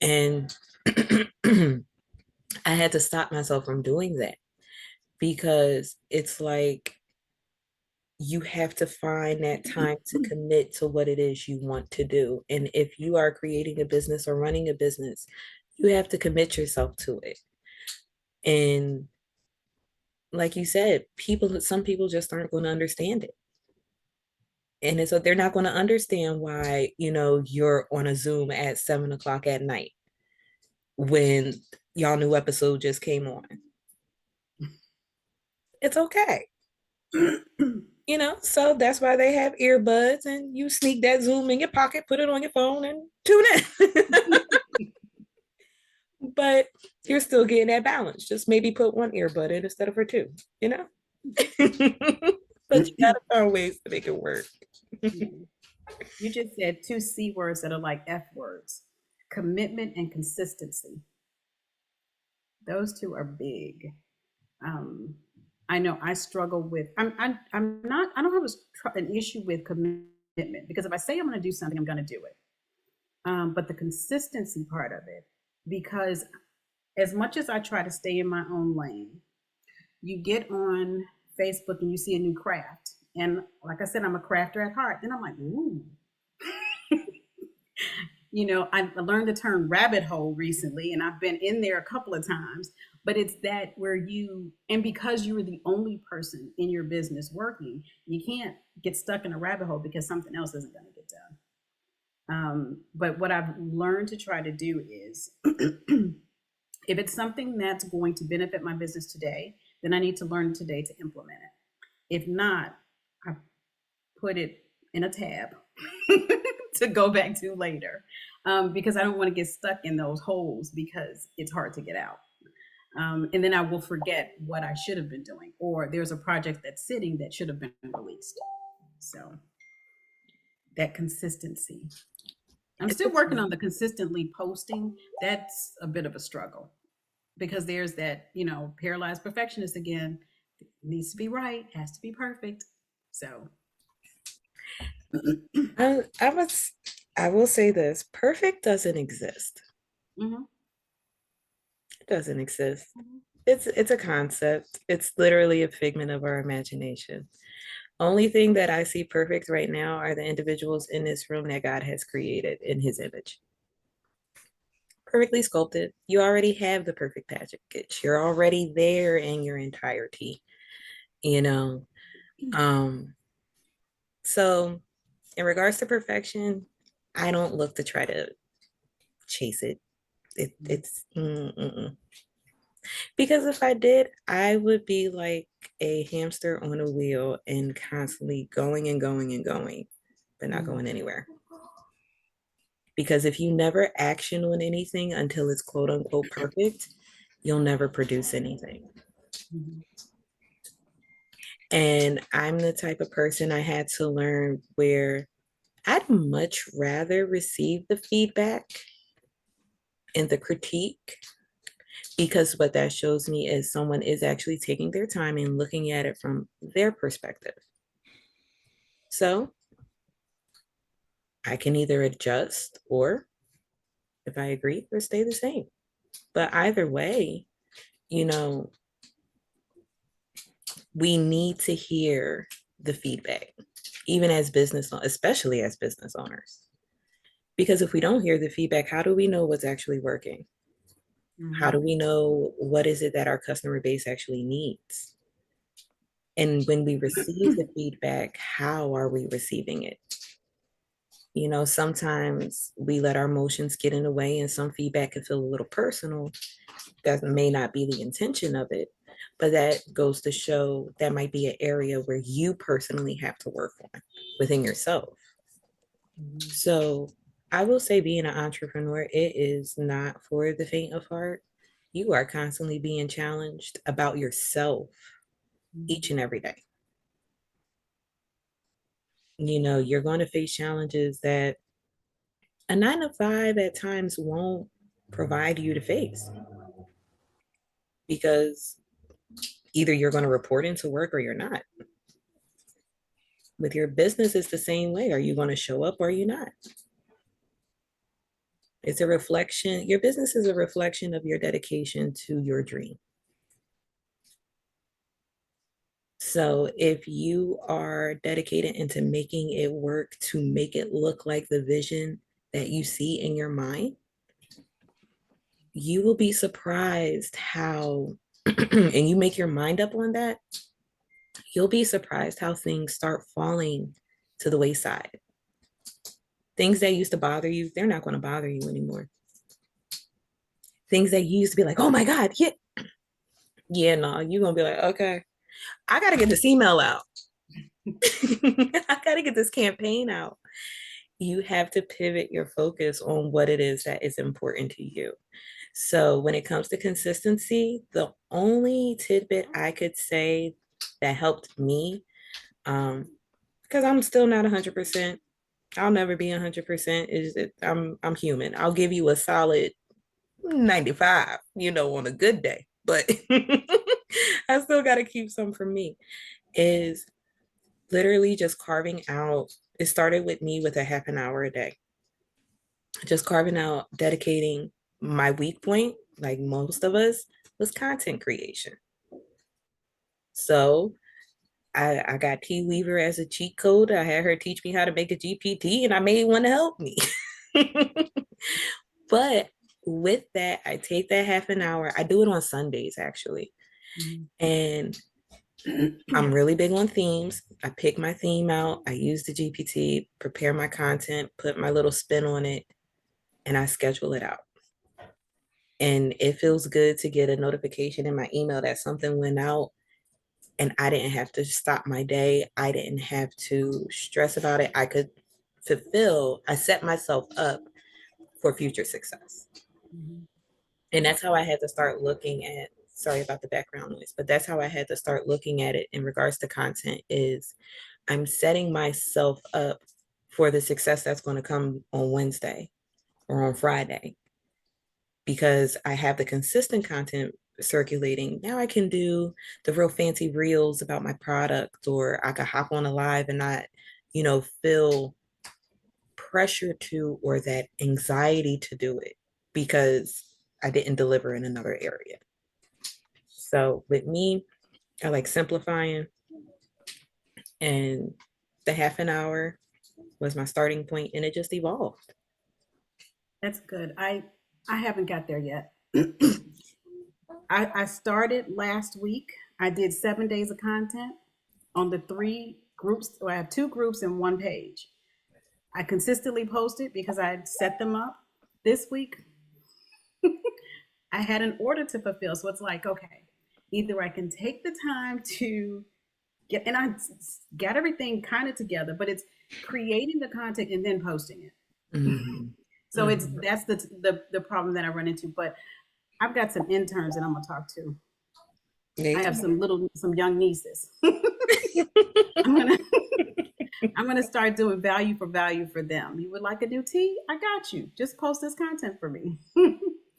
And I had to stop myself from doing that because it's like you have to find that time to commit to what it is you want to do. And if you are creating a business or running a business, you have to commit yourself to it. And like you said, some people just aren't going to understand it. And so they're not going to understand why, you're on a Zoom at 7 o'clock at night when y'all new episode just came on. It's okay. So that's why they have earbuds and you sneak that Zoom in your pocket, put it on your phone and tune in. But you're still getting that balance. Just maybe put one earbud in instead of for two, you know? But you gotta find ways to make it work. You just said two C words that are like F words: commitment and consistency. Those two are big. Um, I know I struggle with. I'm not. I don't have an issue with commitment because if I say I'm going to do something, I'm going to do it. But the consistency part of it, because as much as I try to stay in my own lane, you get on Facebook and you see a new craft, and like I said, I'm a crafter at heart. Then I'm like, ooh. I learned the term rabbit hole recently, and I've been in there a couple of times. But it's that where and because you are the only person in your business working, you can't get stuck in a rabbit hole because something else isn't going to get done. But what I've learned to try to do is if it's something that's going to benefit my business today, then I need to learn today to implement it. If not, I put it in a tab to go back to later, because I don't want to get stuck in those holes because it's hard to get out. And then I will forget what I should have been doing, or there's a project that's sitting that should have been released. So that consistency. I'm still working on the consistently posting. That's a bit of a struggle because there's that, paralyzed perfectionist again. It needs to be right, has to be perfect. So I will say this: perfect doesn't exist. mhm. It doesn't exist. It's a concept. It's literally a figment of our imagination. Only thing that I see perfect right now are the individuals in this room that God has created in His image. Perfectly sculpted. You already have the perfect package. You're already there in your entirety. You know. Um. So, in regards to perfection, I don't look to try to chase it. It's because if I did, I would be like a hamster on a wheel and constantly going and going and going, but not going anywhere. Because if you never action on anything until it's quote unquote perfect, you'll never produce anything. And I'm the type of person I had to learn where I'd much rather receive the feedback and the critique, because what that shows me is someone is actually taking their time and looking at it from their perspective. So I can either adjust, or if I agree, or stay the same. But either way, you know, we need to hear the feedback, even as business, especially as business owners. Because if we don't hear the feedback, how do we know what's actually working? How do we know what is it that our customer base actually needs? And when we receive the feedback, how are we receiving it? You know, sometimes we let our emotions get in the way, and some feedback can feel a little personal. That may not be the intention of it, but that goes to show that might be an area where you personally have to work on within yourself. So I will say, being an entrepreneur, it is not for the faint of heart. You are constantly being challenged about yourself each and every day. You know, you're going to face challenges that a 9 to 5 at times won't provide you to face, because either you're going to report into work or you're not. With your business, it's the same way. Are you going to show up or are you not? It's a reflection. Your business is a reflection of your dedication to your dream. So if you are dedicated into making it work to make it look like the vision that you see in your mind, you will be surprised how, and you make your mind up on that, you'll be surprised how things start falling to the wayside. Things that used to bother you, they're not going to bother you anymore. Things that you used to be like, oh my God, yeah, no, you're going to be like, okay, I got to get this email out. I got to get this campaign out. You have to pivot your focus on what it is that is important to you. So when it comes to consistency, the only tidbit I could say that helped me, because I'm still not 100%, I'll never be 100%, is that I'm human. I'll give you a solid 95, on a good day, but I still got to keep some for me, is literally just carving out. It started with me with a half an hour a day, just carving out, dedicating. My weak point, like most of us, was content creation. So I got T Weaver as a cheat code. I had her teach me how to make a GPT, and I made one to help me. But with that, I take that half an hour. I do it on Sundays, actually. And I'm really big on themes. I pick my theme out. I use the GPT, prepare my content, put my little spin on it, and I schedule it out. And it feels good to get a notification in my email that something went out, and I didn't have to stop my day. I didn't have to stress about it. I set myself up for future success. And that's how I had to start looking at, sorry about the background noise, but that's how I had to start looking at it in regards to content, is I'm setting myself up for the success that's going to come on Wednesday or on Friday, because I have the consistent content circulating. Now I can do the real fancy reels about my product, or I could hop on a live and not, feel pressure to, or that anxiety to do it because I didn't deliver in another area. So with me, I like simplifying, and the half an hour was my starting point, and it just evolved. That's good. I haven't got there yet. I started last week. I did 7 days of content on the 3 groups. I have 2 groups and 1 page. I consistently posted because I set them up. This week, I had an order to fulfill. So it's like, okay, either I can take the time to get, and I got everything kind of together, but it's creating the content and then posting it. Mhm. So it's Mhm. that's the problem that I run into. But I've got some interns that I'm gonna talk to. There I you have go. some young nieces. I'm gonna I'm gonna start doing value for them. You would like a new tea? I got you. Just post this content for me.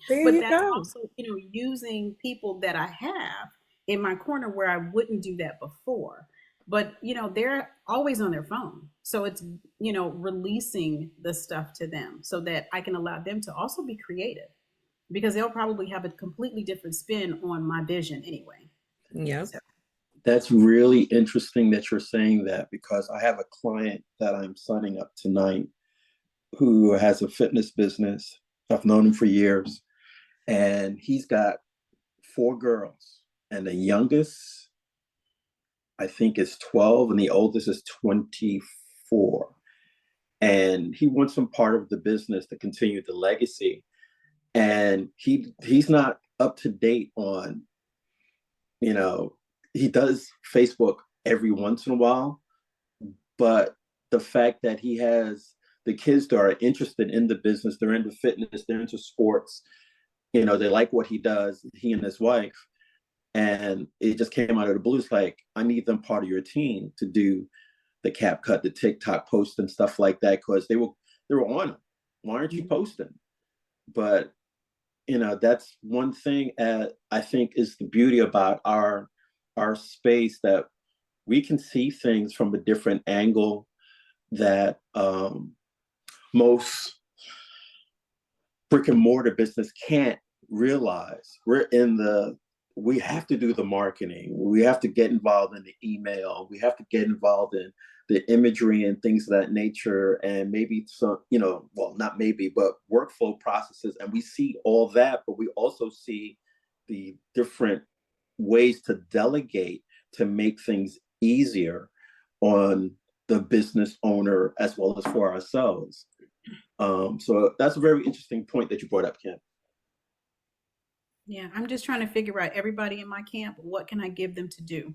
There But you that's go. also, using people that I have in my corner where I wouldn't do that before. But they're always on their phone. So it's, releasing the stuff to them so that I can allow them to also be creative because they'll probably have a completely different spin on my vision anyway. Yep. So That's really interesting that you're saying that because I have a client that I'm signing up tonight who has a fitness business. I've known him for years, and he's got four girls, and the youngest, I think, is 12, and the oldest is 24. And he wants some part of the business to continue the legacy. And he's not up to date on, you know, he does Facebook every once in a while, but the fact that he has the kids that are interested in the business, they're into fitness, they're into sports, they like what he does, he and his wife. And it just came out of the blue. It's like, I need them part of your team to do the cap cut, the TikTok post and stuff like that, because they were on them. Why aren't you posting? But that's one thing I think is the beauty about our space, that we can see things from a different angle that most brick and mortar business can't realize. We have to do the marketing. We have to get involved in the email. We have to get involved in the imagery and things of that nature. And maybe some, well, not maybe, but workflow processes. And we see all that, but we also see the different ways to delegate to make things easier on the business owner as well as for ourselves. So that's a very interesting point that you brought up, Kim. yeah, I'm just trying to figure out everybody in my camp, what can I give them to do?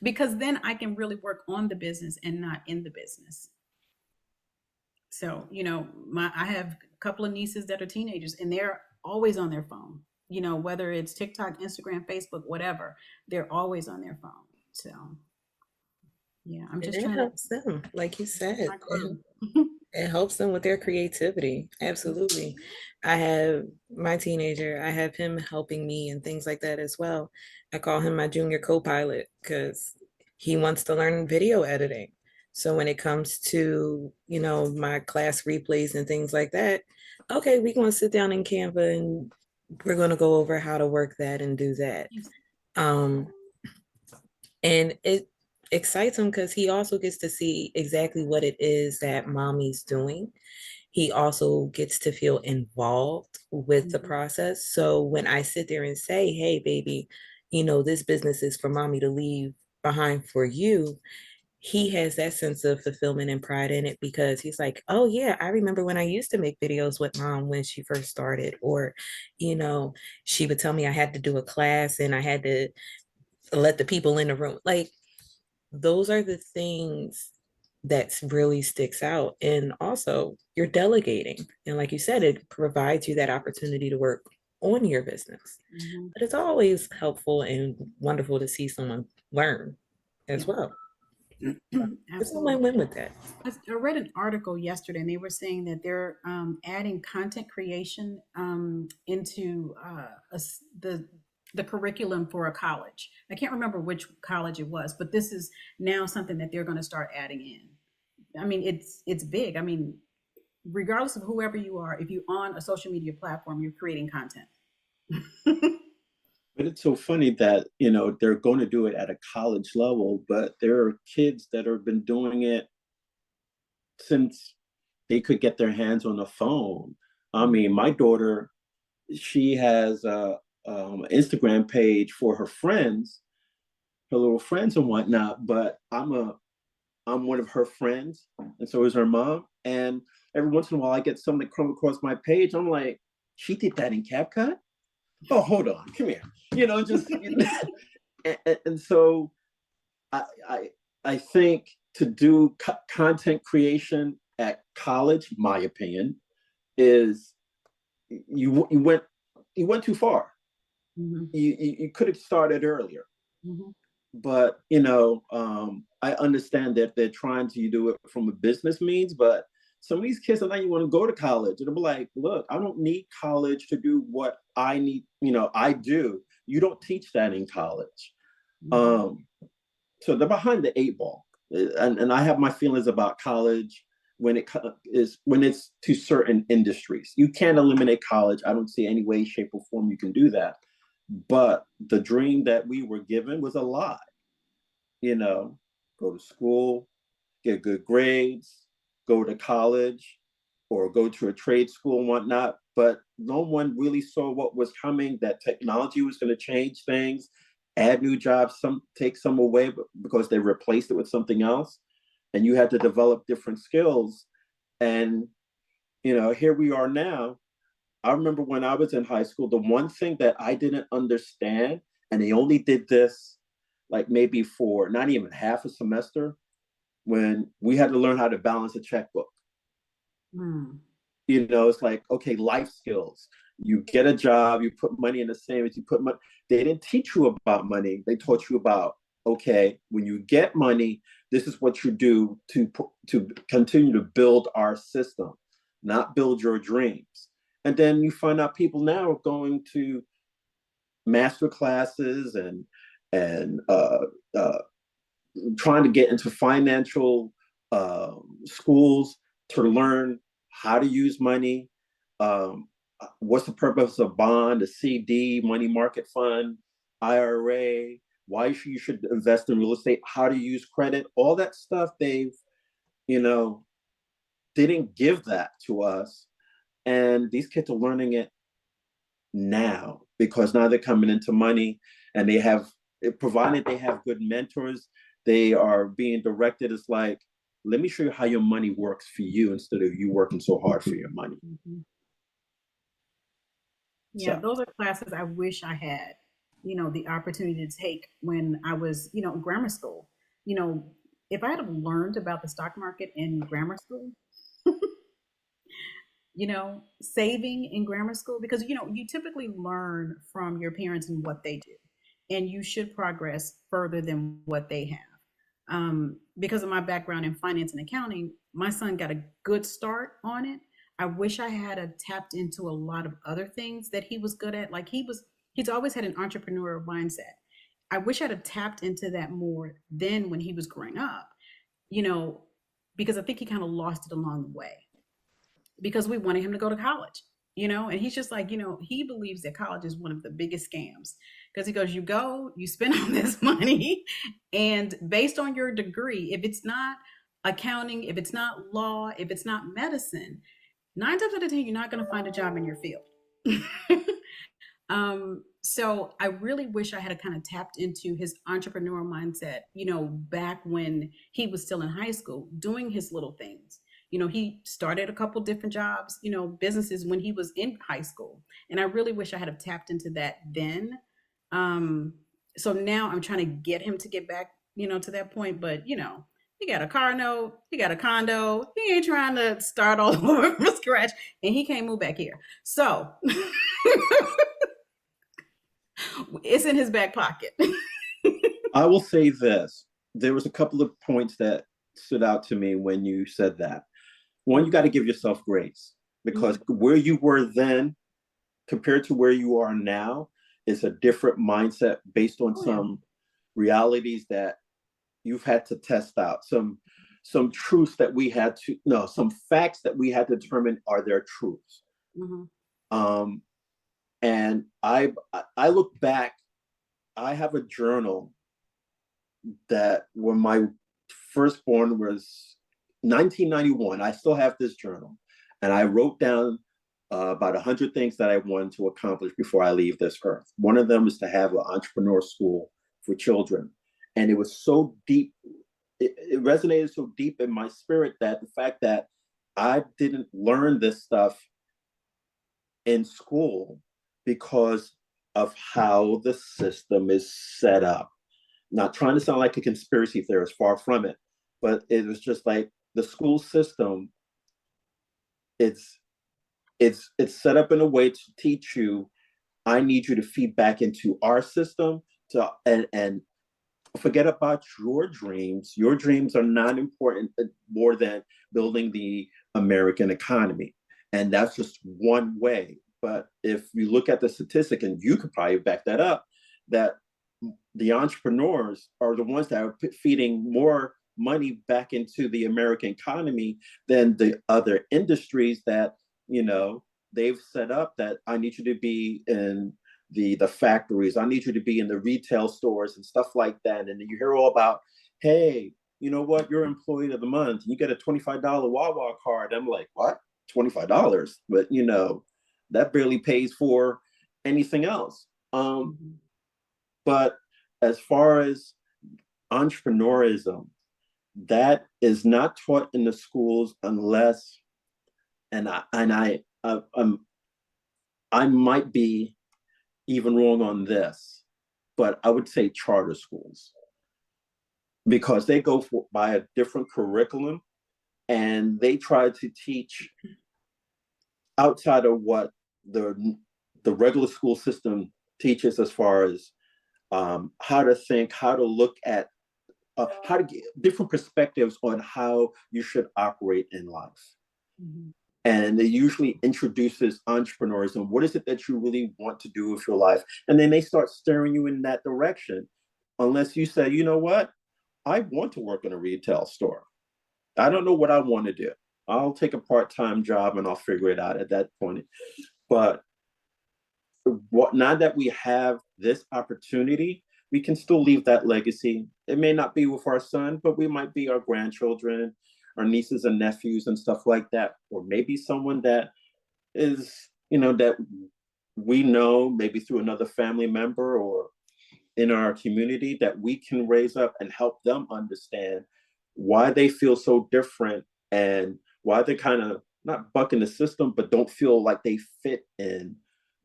Because then I can really work on the business and not in the business. So, I have a couple of nieces that are teenagers and they're always on their phone. Whether it's TikTok, Instagram, Facebook, whatever, they're always on their phone. So, yeah, I'm And just it trying to helps them, like you that's said. my It, crew. it helps them with their creativity. Absolutely. I have my teenager, I have him helping me and things like that as well. I call him my junior co-pilot because he wants to learn video editing. So when it comes to, my class replays and things like that, okay, we're going to sit down in Canva and we're going to go over how to work that and do that. Um, and it excites him because he also gets to see exactly what it is that mommy's doing. He also gets to feel involved with the process. So when I sit there and say, hey, baby, this business is for mommy to leave behind for you, he has that sense of fulfillment and pride in it because he's like, oh, yeah, I remember when I used to make videos with mom when she first started. Or, she would tell me I had to do a class and I had to let the people in the room. Like, those are the things that really sticks out. And also you're delegating. And like you said, it provides you that opportunity to work on your business. Mhm. But it's always helpful and wonderful to see someone learn as Yeah. well. It's a Absolutely. win-win with that. I read an article yesterday, and they were saying that they're adding content creation into the curriculum for a college. I can't remember which college it was, but this is now something that they're going to start adding in. I mean, it's big. I mean, regardless of whoever you are, if you're on a social media platform, you're creating content. But it's so funny that, they're going to do it at a college level, but there are kids that have been doing it since they could get their hands on a phone. I mean, my daughter, she has Instagram page for her friends, her little friends and whatnot, but I'm one of her friends, and so is her mom. And every once in a while, I get something that comes across my page. I'm like, she did that in CapCut? Oh, hold on, come here. Just and so I, I I think to do content creation at college, my opinion, is you went too far. Mm-hmm. You could have started earlier. Mm-hmm. But I understand that they're trying to do it from a business means, but some of these kids are not even want to go to college. And they'll be like, look, I don't need college to do what I need, I do. You don't teach that in college. Mm-hmm. So they're behind the eight ball. And I have my feelings about college when it's to certain industries. You can't eliminate college. I don't see any way, shape, or form you can do that. But the dream that we were given was a lie. Go to school, get good grades, go to college, or go to a trade school and whatnot. But no one really saw what was coming, that technology was going to change things, add new jobs, take some away because they replaced it with something else. And you had to develop different skills. And, here we are now. I remember when I was in high school, the one thing that I didn't understand, and they only did this like maybe for not even half a semester, when we had to learn how to balance a checkbook. Mm. It's like, okay, life skills. You get a job, you put money in the savings, you put money. They didn't teach you about money. They taught you about, okay, when you get money, this is what you do to continue to build our system, not build your dreams. And then you find out people now are going to master classes and trying to get into financial schools to learn how to use money. What's the purpose of bond, a CD, money market fund, IRA? Why you should invest in real estate? How to use credit? All that stuff you know, didn't give that to us, and these kids are learning it now because now they're coming into money, and they have, provided they have good mentors, they are being directed. It's like, let me show you how your money works for you instead of you working so hard for your money. Mm-hmm. Yeah, So those are classes I wish I had, the opportunity to take when I was, in grammar school. You know, if I had have learned about the stock market in grammar school, saving in grammar school, because you typically learn from your parents and what they do, and you should progress further than what they have. Because of my background in finance and accounting, my son got a good start on it. I wish I had tapped into a lot of other things that he was good at. Like he's always had an entrepreneurial mindset. I wish I'd have tapped into that more then when he was growing up, you know, because I think he kind of lost it along the way because we wanted him to go to college, and he's just like, he believes that college is one of the biggest scams because he goes, you go, you spend all this money, and based on your degree, if it's not accounting, if it's not law, if it's not medicine, 9 times out of 10, you're not going to find a job in your field. So I really wish I had kind of tapped into his entrepreneurial mindset, back when he was still in high school, doing his little things. He started a couple different jobs, businesses when he was in high school. And I really wish I had have tapped into that then. So now I'm trying to get him to get back, to that point. But, he got a car note, he got a condo, he ain't trying to start all over from scratch, and he can't move back here. So it's in his back pocket. I will say this. There was a couple of points that stood out to me when you said that. One, you got to give yourself grace because where you were then compared to where you are now is a different mindset based on some realities that you've had to test out, some truths that we had to no, some facts that we had to determine are their truths. Um, and I look back, I have a journal that when my firstborn was 1991, I still have this journal, and I wrote down about 100 things that I wanted to accomplish before I leave this earth. One of them is to have an entrepreneur school for children, and it was so deep. It resonated so deep in my spirit that the fact that I didn't learn this stuff in school because of how the system is set up. Not trying to sound like a conspiracy theorist, far from it, but it was just like the school system, it's it's set up in a way to teach you, I need you to feed back into our system to and forget about your dreams. Your dreams are not important more than building the American economy. And that's just one way. But if you look at the statistic, and you could probably back that up, that the entrepreneurs are the ones that are feeding more money back into the American economy than the other industries that, you know, they've set up, that I need you to be in the factories, I need you to be in the retail stores and stuff like that. And then you hear all about, hey, you know what, you're employee of the month, you get a $25 Wawa card. I'm like, what? $25? But you know, that barely pays for anything else. But as far as entrepreneurism, that is not taught in the schools unless, I might be even wrong on this, but I would say charter schools, because they go by a different curriculum, and they try to teach outside of what the regular school system teaches, as far as how to think, how to look at, how to get different perspectives on how you should operate in life. Mm-hmm. And it usually introduces entrepreneurism. What is it that you really want to do with your life? And then they start steering you in that direction. Unless you say, you know what, I want to work in a retail store. I don't know what I want to do. I'll take a part-time job and I'll figure it out at that point. But now that we have this opportunity, we can still leave that legacy. It may not be with our son, but we might be our grandchildren, our nieces and nephews and stuff like that. Or maybe someone that is, you know, that we know, maybe through another family member or in our community, that we can raise up and help them understand why they feel so different, and why they kind of not bucking the system, but don't feel like they fit in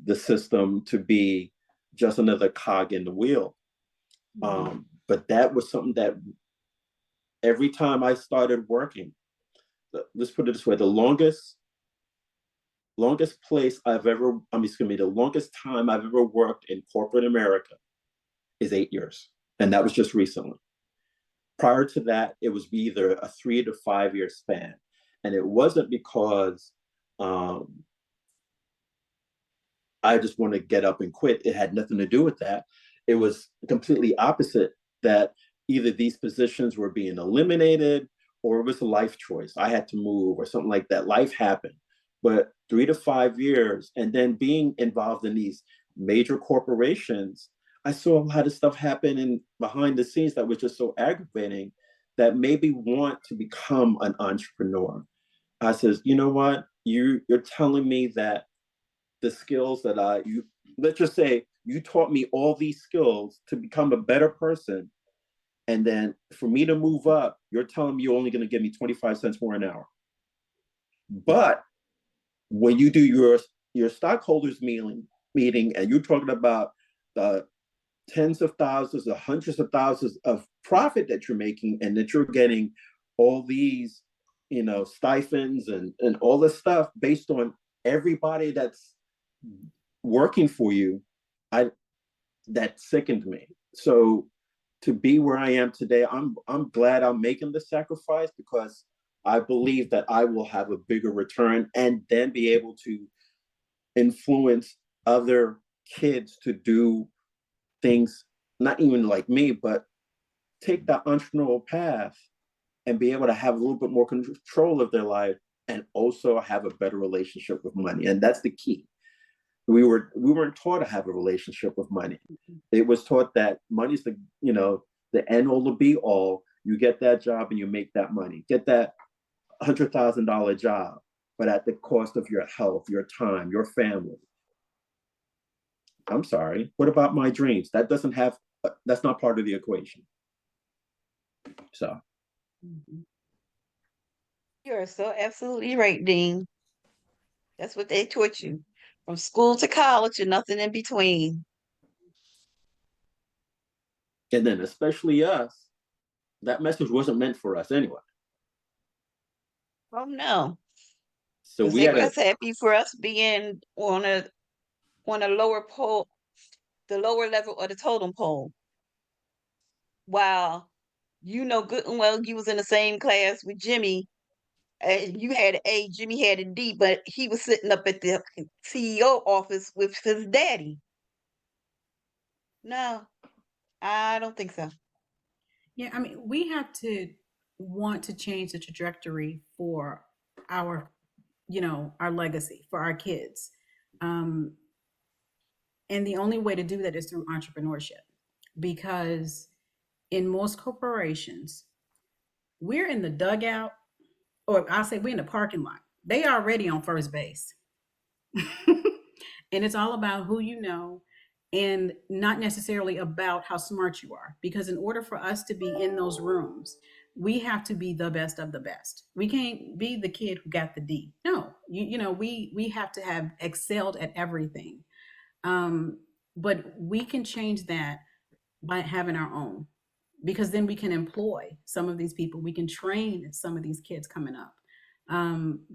the system to be just another cog in the wheel. Mm-hmm. But that was something that every time I started working, let's put it this way, the longest place I've ever, the longest time I've ever worked in corporate America is 8 years. And that was just recently. Prior to that, it was either a 3 to 5 year span. And it wasn't because I just want to get up and quit. It had nothing to do with that. It was completely opposite, that either these positions were being eliminated or it was a life choice. I had to move or something like that. Life happened. But 3 to 5 years, and then being involved in these major corporations, I saw a lot of stuff happen in behind the scenes that was just so aggravating, that made me want to become an entrepreneur. I says, you know what? You're telling me that the skills that let's just say you taught me all these skills to become a better person. And then for me to move up, you're telling me you're only going to give me 25 cents more an hour. But when you do your stockholders meeting and you're talking about the tens of thousands, the hundreds of thousands of profit that you're making, and that you're getting all these, you know, stipends and all this stuff based on everybody that's working for you, that sickened me. So to be where I am today, I'm glad I'm making the sacrifice, because I believe that I will have a bigger return, and then be able to influence other kids to do things, not even like me, but take that entrepreneurial path and be able to have a little bit more control of their life, and also have a better relationship with money. And that's the key. We weren't taught to have a relationship with money. It was taught that money's the, you know, the end all, the be all. You get that job and you make that money. Get that $100,000 job, but at the cost of your health, your time, your family. I'm sorry. What about my dreams? That's not part of the equation. So. You are so absolutely right, Dean. That's what they taught you. From school to college and nothing in between. And then, especially us, that message wasn't meant for us anyway. Oh no. So Because we they had were to, happy for us being on a lower pole, the lower level of the totem pole. While you know good and well you was in the same class with Jimmy, and you had an A, Jimmy had a D, but he was sitting up at the CEO office with his daddy. No, I don't think so. Yeah, I mean, we have to want to change the trajectory for our, our legacy for our kids. Um, and the only way to do that is through entrepreneurship, because in most corporations, we're in the dugout, or I'll say we're in the parking lot. They already on first base. And it's all about who you know, and not necessarily about how smart you are, because in order for us to be in those rooms, we have to be the best of the best. We can't be the kid who got the D. No, we have to have excelled at everything. um but we can change that by having our own, because then we can employ some of these people, we can train some of these kids coming up.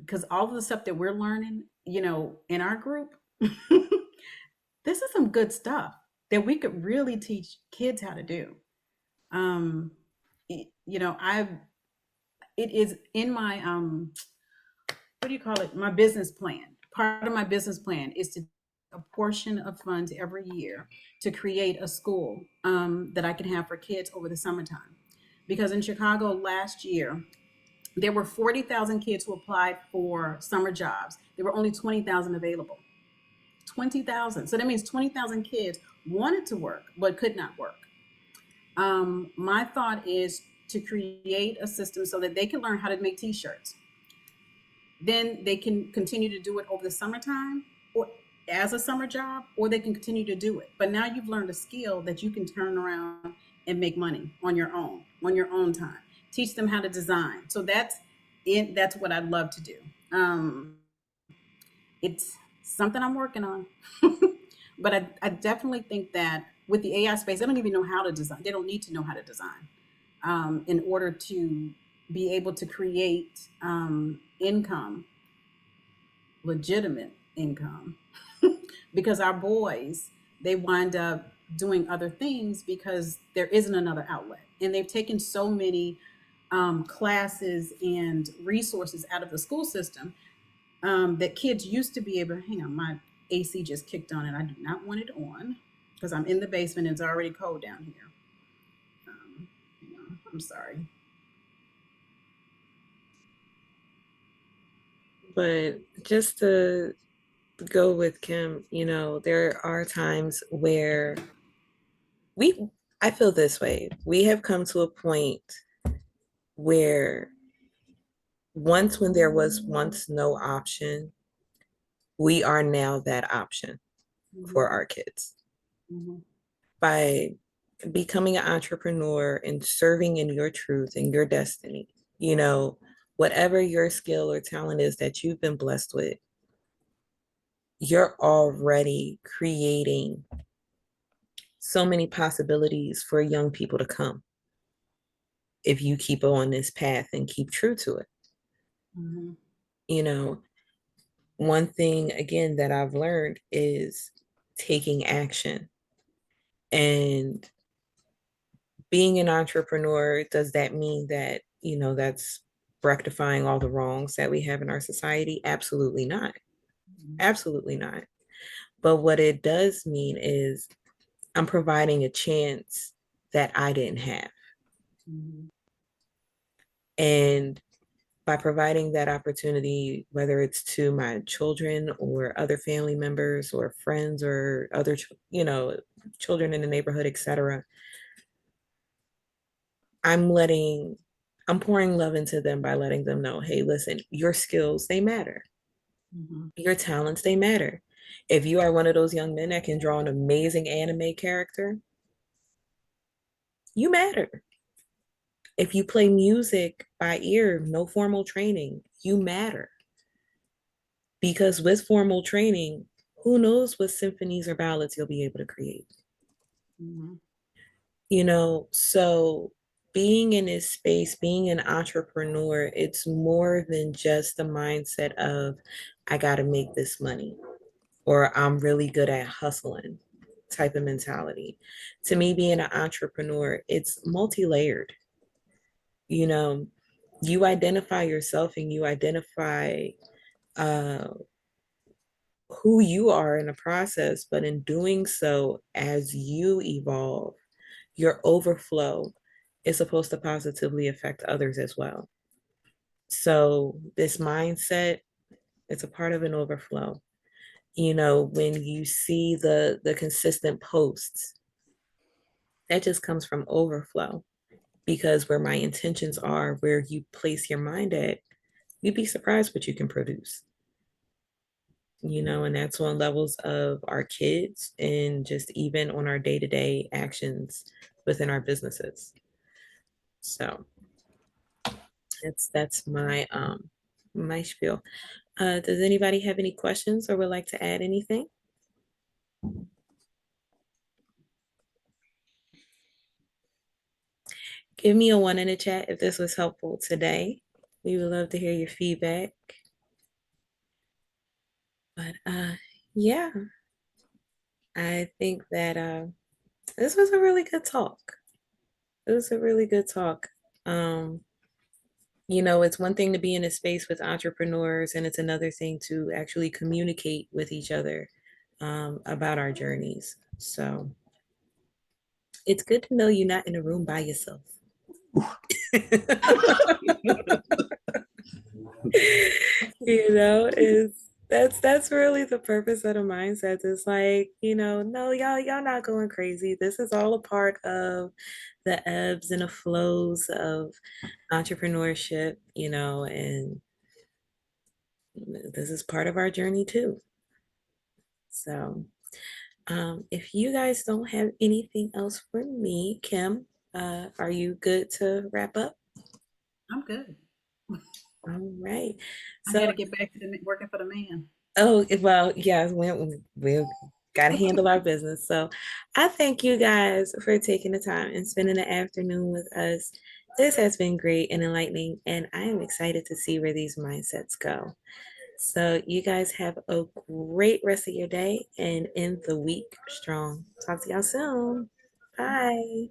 Because all of the stuff that we're learning, in our group, this is some good stuff that we could really teach kids how to do. um I it is in my what do you call it, my business plan. Part of my business plan is to a portion of funds every year to create a school, that I can have for kids over the summertime. Because in Chicago last year, there were 40,000 kids who applied for summer jobs. There were only 20,000 available. 20,000. So that means 20,000 kids wanted to work but could not work. My thought is to create a system so that they can learn how to make t-shirts. Then they can continue to do it over the summertime, or as a summer job, or they can continue to do it. But now you've learned a skill that you can turn around and make money on your own time. Teach them how to design. So that's it. That's what I'd love to do. It's something I'm working on. But I definitely think that with the AI space, they don't even know how to design. They don't need to know how to design, in order to be able to create, income, legitimate income. Because our boys, they wind up doing other things because there isn't another outlet. And they've taken so many, classes and resources out of the school system, that kids used to be able to, hang on, my AC just kicked on and I do not want it on because I'm in the basement and it's already cold down here. Hang on, I'm sorry. But just to go with Kim, there are times where we, I feel this way. We have come to a point where when there was once no option, we are now that option for Mhm, our kids. mhm, By becoming an entrepreneur and serving in your truth and your destiny, whatever your skill or talent is that you've been blessed with, you're already creating so many possibilities for young people to come if you keep on this path and keep true to it. mhm, You know, one thing again that I've learned is taking action. And being an entrepreneur, does that mean that, that's rectifying all the wrongs that we have in our society? Absolutely not. mhm, Absolutely not. But what it does mean is I'm providing a chance that I didn't have. mhm, And by providing that opportunity, whether it's to my children or other family members or friends or other, children in the neighborhood, etc., I'm letting, I'm pouring love into them by letting them know, hey, listen, your skills, they matter. mhm, Your talents, they matter. If you are one of those young men that can draw an amazing anime character, you matter. If you play music by ear, no formal training. You matter. Because with formal training, who knows what symphonies or ballads you'll be able to create. Mhm. You know, so being in this space, being an entrepreneur, it's more than just the mindset of, I got to make this money, or I'm really good at hustling type of mentality. To me, being an entrepreneur, it's multi-layered. You know, you identify yourself and you identify uh, who you are in the process, but in doing so, as you evolve, your overflow is supposed to positively affect others as well. So this mindset, it's a part of an overflow. You know, when you see the consistent posts, that just comes from overflow, because where my intentions are, where you place your mind at, you'd be surprised what you can produce. You know, and that's on levels of our kids and just even on our day-to-day actions within our businesses. So that's my spiel. Does anybody have any questions or would like to add anything? Give me a one in the chat if this was helpful today. We would love to hear your feedback. But yeah, I think that this was a really good talk. It was a really good talk. Um, you know, it's one thing to be in a space with entrepreneurs, and it's another thing to actually communicate with each other about our journeys. So it's good to know you're not in a room by yourself. You know, is that's really the purpose of the mindset. It's like, you know, no, y'all not going crazy. This is all a part of the ebbs and the flows of entrepreneurship, you know, and this is part of our journey too. So if you guys don't have anything else for me, Kim, are you good to wrap up? I'm good. All right. I So got to get back to working for the man. oh, well, yeah, we got to handle our business. So I thank you guys for taking the time and spending the afternoon with us. This has been great and enlightening, and I am excited to see where these mindsets go. So you guys have a great rest of your day and end the week strong. Talk to y'all soon. Bye.